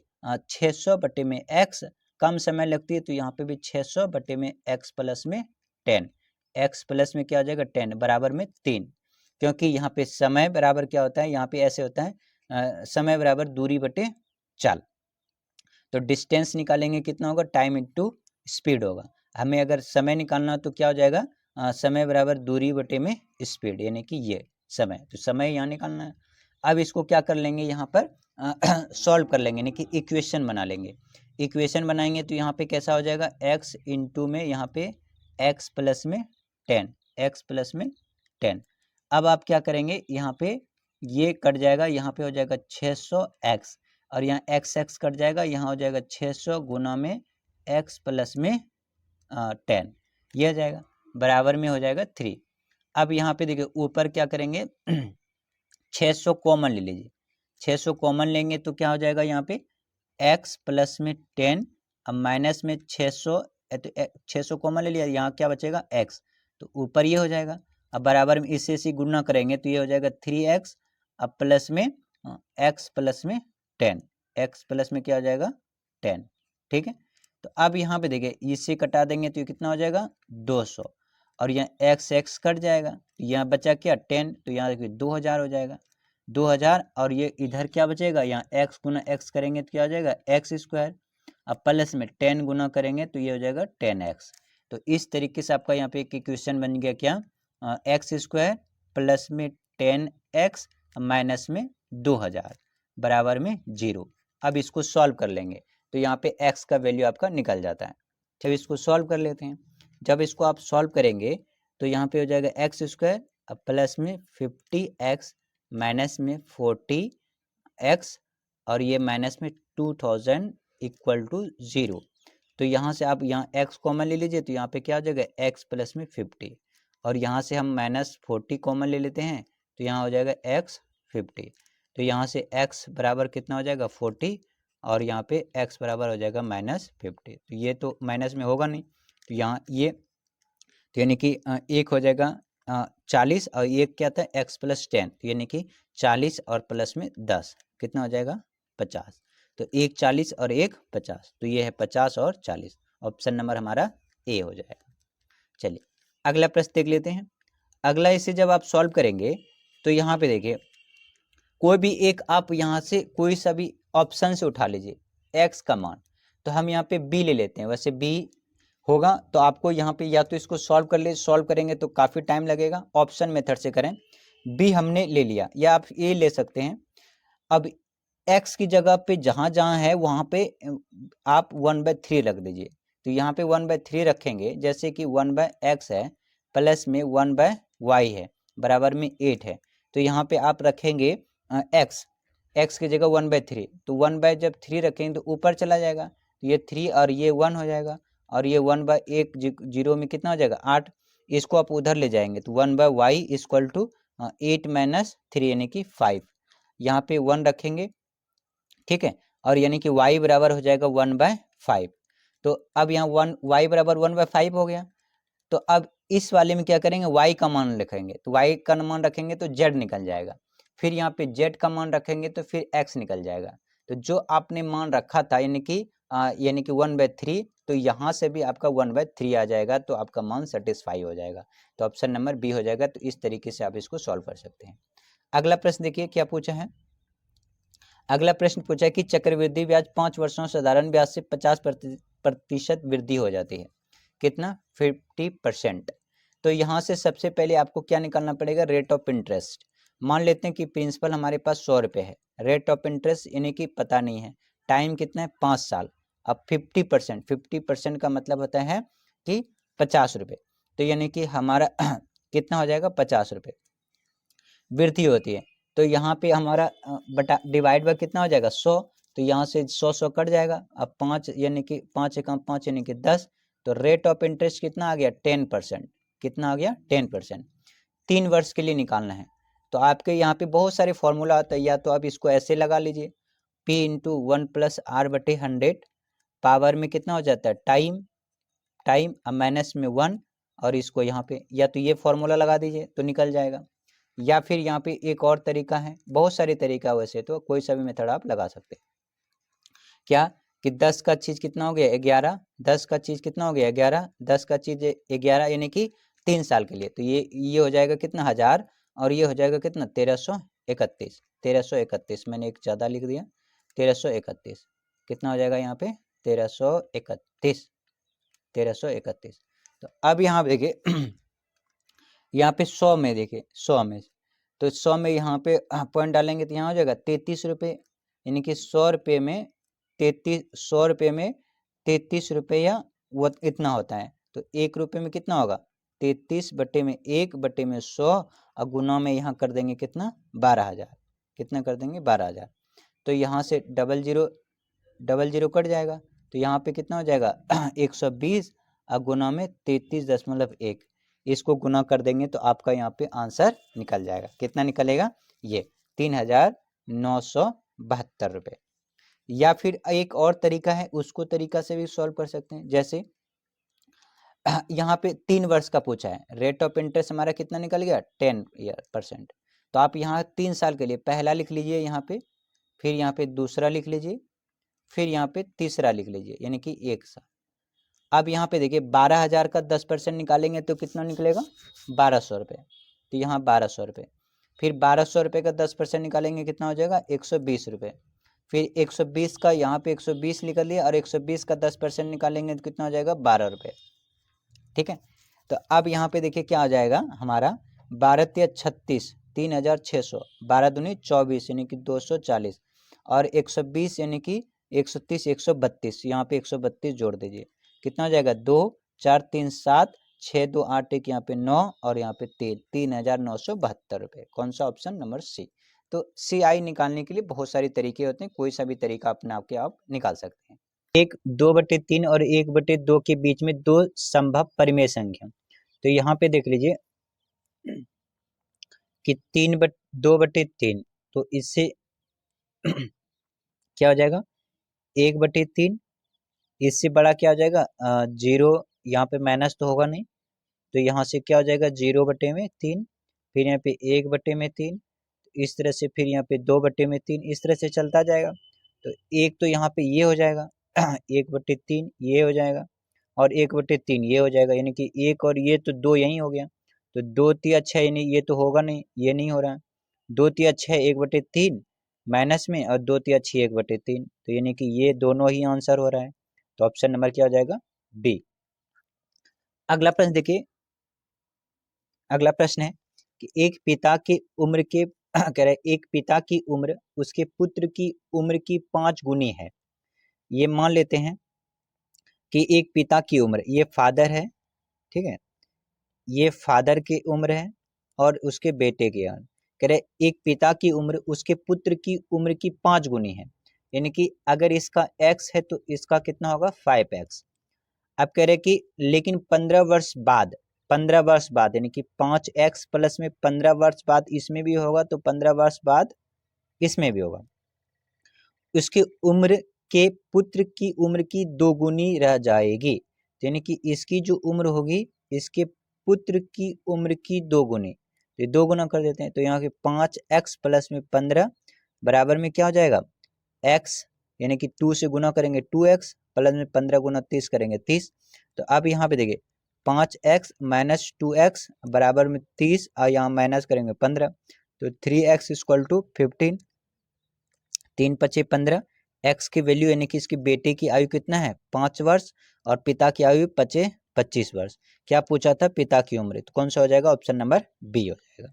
600 बटे में x, कम समय लगती है तो यहाँ पे भी 600 बटे में x प्लस में 10, x प्लस में क्या हो जाएगा 10 बराबर में 3, क्योंकि यहाँ पे समय बराबर क्या होता है, यहाँ पे ऐसे होता है समय बराबर दूरी बटे चाल। तो डिस्टेंस निकालेंगे कितना होगा टाइम इंटू स्पीड होगा। हमें अगर समय निकालना हो तो क्या हो जाएगा समय बराबर दूरी बटे में स्पीड, यानी कि ये समय, तो समय यहाँ निकालना है। अब इसको क्या कर लेंगे यहाँ पर सॉल्व कर लेंगे, यानी कि इक्वेशन बना लेंगे। इक्वेशन बनाएंगे तो यहाँ पे कैसा हो जाएगा x इंटू में यहाँ पे x प्लस में 10, x प्लस में 10। अब आप क्या करेंगे यहाँ पे ये कट जाएगा, यहाँ पे हो जाएगा 600x और यहाँ x कट जाएगा, यहाँ हो जाएगा 600 गुना में x प्लस में 10, ये हो जाएगा बराबर में हो जाएगा 3। अब यहाँ पे देखिए ऊपर क्या करेंगे 600 कॉमन ले लीजिए, 600 कॉमन लेंगे तो क्या हो जाएगा यहाँ पे x प्लस में 10, अब माइनस में 600, तो 600 कॉमन ले लिया, यहाँ क्या बचेगा x, तो ऊपर ये हो जाएगा। अब बराबर में इससे इसी गुना करेंगे तो ये हो जाएगा 3x, अब प्लस में x प्लस में 10, x प्लस में क्या हो जाएगा 10। ठीक है, तो अब यहाँ पे देखिए इससे कटा देंगे तो ये कितना हो जाएगा 200, और यहाँ x कट जाएगा, यहाँ बचा क्या 10, तो यहाँ देखिए 2000 हो जाएगा 2000, और ये इधर क्या बचेगा यहाँ x गुना x करेंगे तो क्या हो जाएगा x स्क्वायर, अब प्लस में 10 गुना करेंगे तो ये हो जाएगा 10x। तो इस तरीके से आपका यहाँ पे एक इक्वेशन बन गया क्या x स्क्वायर प्लस में 10x माइनस में 2000 बराबर में 0। अब इसको सॉल्व कर लेंगे तो यहाँ पे x का वैल्यू आपका निकल जाता है। जब इसको सॉल्व कर लेते हैं, जब इसको आप सॉल्व करेंगे तो यहाँ पे हो जाएगा x स्क्वायर अब प्लस में 50x माइनस में 40x और ये माइनस में 2000 इक्वल टू 0। तो यहाँ से आप यहाँ x कॉमन ले लीजिए तो यहाँ पे क्या हो जाएगा x प्लस में 50, और यहाँ से हम माइनस 40 कॉमन ले लेते हैं तो यहाँ हो जाएगा x 50, तो यहाँ से x बराबर कितना हो जाएगा 40 और यहाँ पे x बराबर हो जाएगा माइनस 50। तो ये तो माइनस में होगा नहीं, तो यहाँ ये तो यानी कि एक हो जाएगा 40 और एक क्या था x प्लस 10, तो यानी कि 40 और प्लस में 10 कितना हो जाएगा 50। तो एक 40 और एक 50, तो ये है 50 और 40, ऑप्शन नंबर हमारा ए हो जाएगा। चलिए अगला प्रश्न देख लेते हैं। अगला इसे जब आप सॉल्व करेंगे तो यहाँ पे देखिए कोई भी एक आप यहाँ से कोई सा भी ऑप्शन से उठा लीजिए x का मान, तो हम यहाँ पे b ले लेते हैं, वैसे b होगा तो आपको यहाँ पे या तो इसको सॉल्व करेंगे तो काफ़ी टाइम लगेगा, ऑप्शन मेथड से करें। b हमने ले लिया या आप a ले सकते हैं। अब x की जगह पे जहाँ जहाँ है वहाँ पे आप 1/3 रख दीजिए, तो यहाँ पे 1/3 रखेंगे, जैसे कि 1/x है प्लस में 1/y है बराबर में 8 है, तो यहाँ पे आप रखेंगे x की जगह 1/3, तो 1 जब 3 रखेंगे तो ऊपर चला जाएगा, तो ये 3 और ये 1 हो जाएगा, और ये 1/1 0 में कितना हो जाएगा 8, इसको आप उधर ले जाएंगे तो 1/y इक्वल टू 8 माइनस 3 यानी कि 5, यहाँ पे 1 रखेंगे। ठीक है, और यानी कि y बराबर हो जाएगा 1/5, तो अब यहाँ y बराबर 1/5 हो गया। तो अब इस वाले में क्या करेंगे y का मान रखेंगे, तो y का मान रखेंगे तो z निकल जाएगा, फिर यहाँ पे z का मान रखेंगे तो फिर x निकल जाएगा। तो जो आपने मान रखा था यानी कि यानी कि 1/3, तो यहाँ से भी आपका 1/3 आ जाएगा, तो आपका मान सेटिस्फाई हो जाएगा। तो ऑप्शन नंबर बी हो जाएगा। तो इस तरीके से आप इसको सॉल्व कर सकते हैं। अगला प्रश्न देखिए क्या पूछा है। अगला प्रश्न पूछा है कि चक्रवृद्धि ब्याज 5 वर्षों साधारण ब्याज से 50% वृद्धि हो जाती है। कितना? 50%। तो यहाँ से सबसे पहले आपको क्या निकालना पड़ेगा? Rate of interest. मान लेते हैं कि प्रिंसिपल हमारे पास 100 रुपये है, रेट ऑफ इंटरेस्ट यानी कि पता नहीं है, टाइम कितना है? 5 साल। अब 50% का मतलब होता है कि 50 रुपये, तो यानी कि हमारा कितना हो जाएगा? 50 रुपये वृद्धि होती है। तो यहाँ पे हमारा बटा डिवाइड बाय कितना हो जाएगा? 100। तो यहाँ से 100 कट जाएगा। अब 5 यानी कि 5 एकम 5 यानी कि 10। तो रेट ऑफ इंटरेस्ट कितना आ गया? 10%। कितना आ गया? 10%। 3 वर्ष के लिए निकालना है। तो आपके यहाँ पे बहुत सारे फॉर्मूला आता है, या तो आप इसको ऐसे लगा लीजिए, P इंटू 1+R/100, पावर में कितना हो जाता है? टाइम अब माइनस में 1, और इसको यहाँ पे या तो ये फॉर्मूला लगा दीजिए तो निकल जाएगा, या फिर यहाँ पे एक और तरीका है, बहुत सारे तरीका, वैसे तो कोई सा भी मेथड आप लगा सकते हैं। क्या कि 10 का चीज कितना हो गया? 11। 10 का चीज कितना हो गया? 11। 10 का चीज 11 यानी कि 3 साल के लिए। तो ये हो जाएगा कितना? 1000, और ये हो जाएगा कितना? 1331। 1331 मैंने एक ज़्यादा लिख दिया, 1331 कितना हो जाएगा यहाँ पे? 1331। 1331। तो अब यहाँ देखिए यहाँ पे 100 में देखिए, 100 में, तो 100 में यहाँ पे पॉइंट डालेंगे तो यहाँ हो जाएगा 33 रुपये, यानी कि 100 रुपये में 33 रुपया वो इतना होता है। तो 1 रुपये में कितना होगा? 33/1/100, और गुना में यहाँ कर देंगे कितना? 12,000। कितना कर देंगे? 12,000। तो यहाँ से डबल जीरो कट जाएगा, तो यहाँ पे कितना हो जाएगा? 120, और गुना में 33.1, इसको गुना कर देंगे तो आपका यहाँ पे आंसर निकल जाएगा। कितना निकलेगा? ये 3,972 रुपये। या फिर एक और तरीका है, उसको तरीका से भी सॉल्व कर सकते हैं। जैसे यहाँ पे 3 वर्ष का पूछा है, रेट ऑफ इंटरेस्ट हमारा कितना निकल गया? 10%। तो आप यहाँ 3 साल के लिए पहला लिख लीजिए यहाँ पे, फिर यहाँ पे दूसरा लिख लीजिए, फिर यहाँ पे तीसरा लिख लीजिए, यानी कि 1 साल। अब यहाँ पे देखिए 12,000 का 10% निकालेंगे तो कितना निकलेगा? 1200 रुपये। तो यहाँ 1200 रुपये, फिर 1200 रुपये का 10% निकालेंगे कितना हो जाएगा? 120 रुपये। फिर 120 का यहाँ पे 120 निकल लिया, और 120 का 10% निकालेंगे तो कितना हो जाएगा? 12 रुपये। ठीक है। तो अब यहाँ पे देखिए क्या आ जाएगा हमारा? 12×36 3,600, 12×2 24 यानी कि 240, और 120 यानी कि 130 132, यहाँ पे 132 जोड़ दीजिए, कितना हो जाएगा? 2 4 3 7 6 2 8 1 यहाँ पे 9, और यहाँ पे 3,972 रुपये। कौन सा? Option number C. तो CI निकालने के लिए बहुत सारे तरीके होते हैं, कोई सा भी तरीका अपना के आप निकाल सकते हैं। एक 2/3 और 1/2 के बीच में दो संभव परिमेय संख्या। तो यहाँ पे देख लीजिए कि 2/3, तो इससे क्या हो जाएगा? 1/3, इससे बड़ा क्या हो जाएगा? 0, यहाँ पे माइनस तो होगा नहीं, तो यहाँ से क्या हो जाएगा? 0/3, फिर यहाँ पे 1/3, इस तरह से, फिर यहाँ पे 2/3, इस तरह से चलता जाएगा। तो एक तो यहाँ पे ये हो जाएगा 1/3 ये हो जाएगा, और 1/3 ये हो जाएगा, यानी कि एक और ये तो 2 यही हो गया। तो 2×6 यानी ये तो होगा नहीं, ये नहीं हो रहा है। 2×6 1/3 माइनस में, और 2×6 1/3, तो यानी कि ये दोनों ही आंसर हो रहा है। तो ऑप्शन नंबर क्या हो जाएगा? डी। अगला प्रश्न देखिए, अगला प्रश्न है कि एक पिता की उम्र के कह रहे एक पिता की उम्र उसके पुत्र की उम्र की 5 गुनी है। ये मान लेते हैं कि एक पिता की उम्र, ये फादर है, ठीक है, ये फादर की उम्र है, और उसके बेटे की उम्र, कह रहे एक पिता की उम्र उसके पुत्र की उम्र की 5 गुनी है, यानी कि अगर इसका x है तो इसका कितना होगा? 5x। अब कह रहे कि लेकिन 15 वर्ष बाद, 15 वर्ष बाद यानी कि 5x प्लस में 15 वर्ष बाद इसमें भी होगा, तो 15 वर्ष बाद इसमें भी होगा। उसकी उम्र के पुत्र की उम्र की 2 गुनी रह जाएगी, यानी कि इसकी जो उम्र होगी इसके पुत्र की उम्र की 2 गुनी, तो 2 गुना कर देते हैं। तो यहाँ के 5x प्लस में 15 बराबर में क्या हो जाएगा? x, यानी कि 2 से गुना करेंगे 2x, प्लस में 15 गुना 30 करेंगे 30। तो अब यहाँ पे देखिए 5x माइनस 2x बराबर में 30 और यहाँ माइनस करेंगे 15, तो 3x इक्वल टू 15, 3 पचे 15। x की वैल्यू यानी कि इसकी बेटे की आयु कितना है 5 वर्ष और पिता की आयु पचे 25 वर्ष। क्या पूछा था पिता की उम्र, तो कौन सा हो जाएगा ऑप्शन नंबर बी हो जाएगा।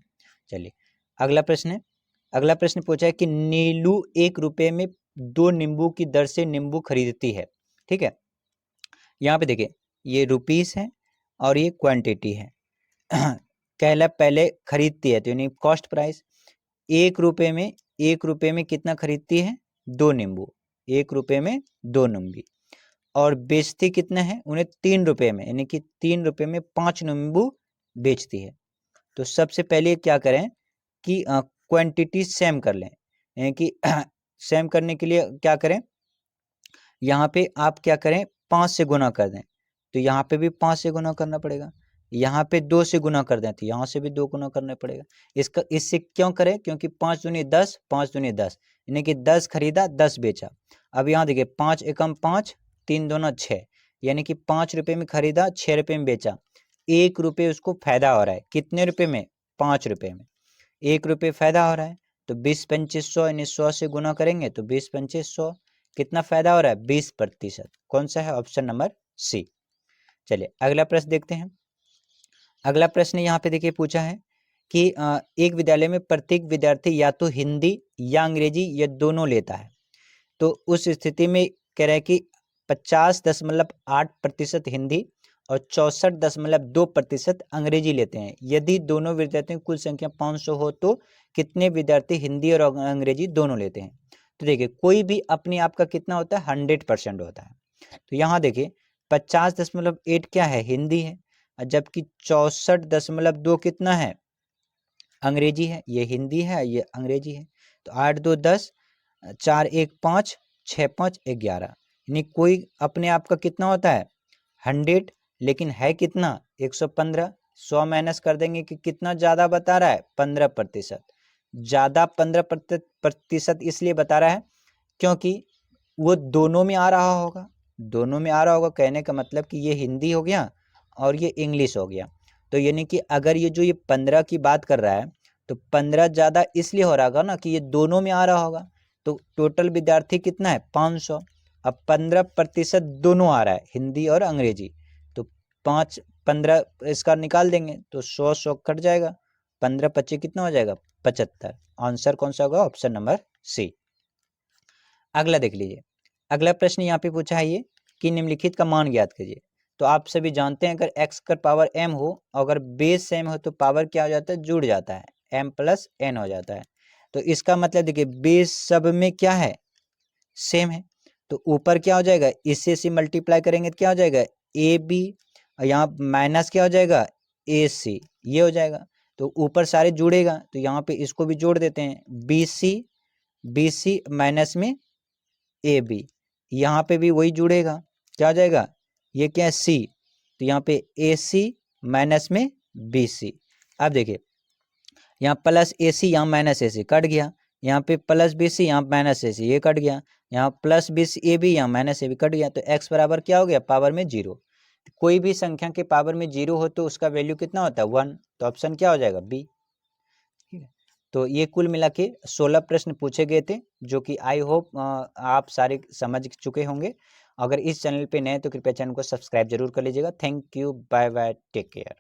चलिए अगला प्रश्न है। अगला प्रश्न पूछा है कि नीलू 1 रुपये में 2 नींबू की दर से नींबू खरीदती है। ठीक है, यहाँ पे देखिए ये रुपीस है और ये क्वांटिटी है। कहला पहले खरीदती है तो यानी कॉस्ट प्राइस। 1 रुपये में कितना खरीदती है 2 नींबू, 1 रुपये में 2 नींबू, और बेचती कितना है उन्हें 3 रुपये में, यानी कि 3 रुपये में 5 नींबू बेचती है। तो सबसे पहले क्या करें कि क्वांटिटी सेम कर लें, यानी कि सेम करने के लिए क्या करें, यहाँ पे आप क्या करें 5 से गुना कर दें, तो यहाँ पे भी 5 से गुना करना पड़ेगा। यहाँ पे 2 से गुना कर दें तो यहाँ से भी 2 गुना करना पड़ेगा। इससे क्यों करें, क्योंकि 5 दूनी 10, 5 दूनी 10, यानी कि 10 खरीदा 10 बेचा। अब यहाँ देखिए 5 एकम 5, 3 दूना 6, यानी कि 5 रुपये में खरीदा 6 रुपये में बेचा, 1 रुपये उसको फायदा हो रहा है। कितने रुपये में 5 रुपये में 1 रुपये फायदा हो रहा है। तो 20 25 100 यानी 100 से गुना करेंगे तो 20 25 100, कितना फायदा हो रहा है 20%। कौन सा है ऑप्शन नंबर सी। चलिए अगला प्रश्न देखते हैं। अगला प्रश्न यहाँ पे देखिए पूछा है कि एक विद्यालय में प्रत्येक विद्यार्थी या तो हिंदी या अंग्रेजी या दोनों लेता है। तो उस स्थिति में कह रहा है कि 50.8% हिंदी और 64.2% अंग्रेजी लेते हैं। यदि दोनों विद्यार्थियों की कुल संख्या 500 हो तो कितने विद्यार्थी हिंदी और अंग्रेजी दोनों लेते हैं। तो देखिए कोई भी अपने आप का कितना होता है 100% होता है। तो यहाँ देखिए 50.8 क्या है हिंदी है, जबकि 64.2 कितना है अंग्रेजी है। ये हिंदी है ये अंग्रेजी है। तो 8 2 10, 4 1 5, 6 5 11, यानी कोई अपने आप का कितना होता है 100, लेकिन है कितना 115। 100 माइनस कर देंगे कि कितना ज़्यादा बता रहा है 15%। ज़्यादा 15% इसलिए बता रहा है क्योंकि वो दोनों में आ रहा होगा। दोनों में आ रहा होगा कहने का मतलब कि ये हिंदी हो गया और ये इंग्लिश हो गया। तो यानी कि अगर ये जो ये 15 की बात कर रहा है तो 15 ज़्यादा इसलिए हो रहा होगा ना कि ये दोनों में आ रहा होगा। तो टोटल विद्यार्थी कितना है 500। अब 15% दोनों आ रहा है हिंदी और अंग्रेजी, तो 5 15 इसका निकाल देंगे तो 100 कट जाएगा, 15 25 कितना हो जाएगा 75। आंसर कौन सा होगा ऑप्शन नंबर सी। अगला देख लीजिए। अगला प्रश्न यहाँ पे पूछा है ये कि निम्नलिखित का मान ज्ञात कीजिए। तो आप सभी जानते हैं अगर x का पावर m हो, अगर बेस सेम हो तो पावर क्या हो जाता है जुड़ जाता है, m प्लस n हो जाता है। तो इसका मतलब देखिए बेस सब में क्या है सेम है, तो ऊपर क्या हो जाएगा इससे से मल्टीप्लाई करेंगे तो क्या हो जाएगा ए बी, और यहाँ माइनस क्या हो जाएगा ए सी, ये हो जाएगा। तो ऊपर सारे जुड़ेगा तो यहाँ पे इसको भी जोड़ देते हैं बी सी माइनस में ए बी, यहाँ पे भी वही जुड़ेगा क्या हो जाएगा ये क्या है सी, तो यहाँ पे ए सी माइनस में बी सी। अब देखिए यहाँ प्लस ए सी यहाँ माइनस ए सी कट गया, यहाँ पे प्लस बी सी यहाँ माइनस ए सी ये कट गया, यहाँ plus B C A B यहाँ माइनस ए बी कट गया। तो x बराबर क्या हो गया पावर में 0। कोई भी संख्या के पावर में 0 हो तो उसका वैल्यू कितना होता है 1, तो ऑप्शन क्या हो जाएगा बी। ठीक है, तो ये कुल मिला के 16 प्रश्न पूछे गए थे जो कि आई होप आप सारे समझ चुके होंगे। अगर इस चैनल पे नए तो कृपया चैनल को सब्सक्राइब जरूर कर लीजिएगा। Thank you, bye bye, take care.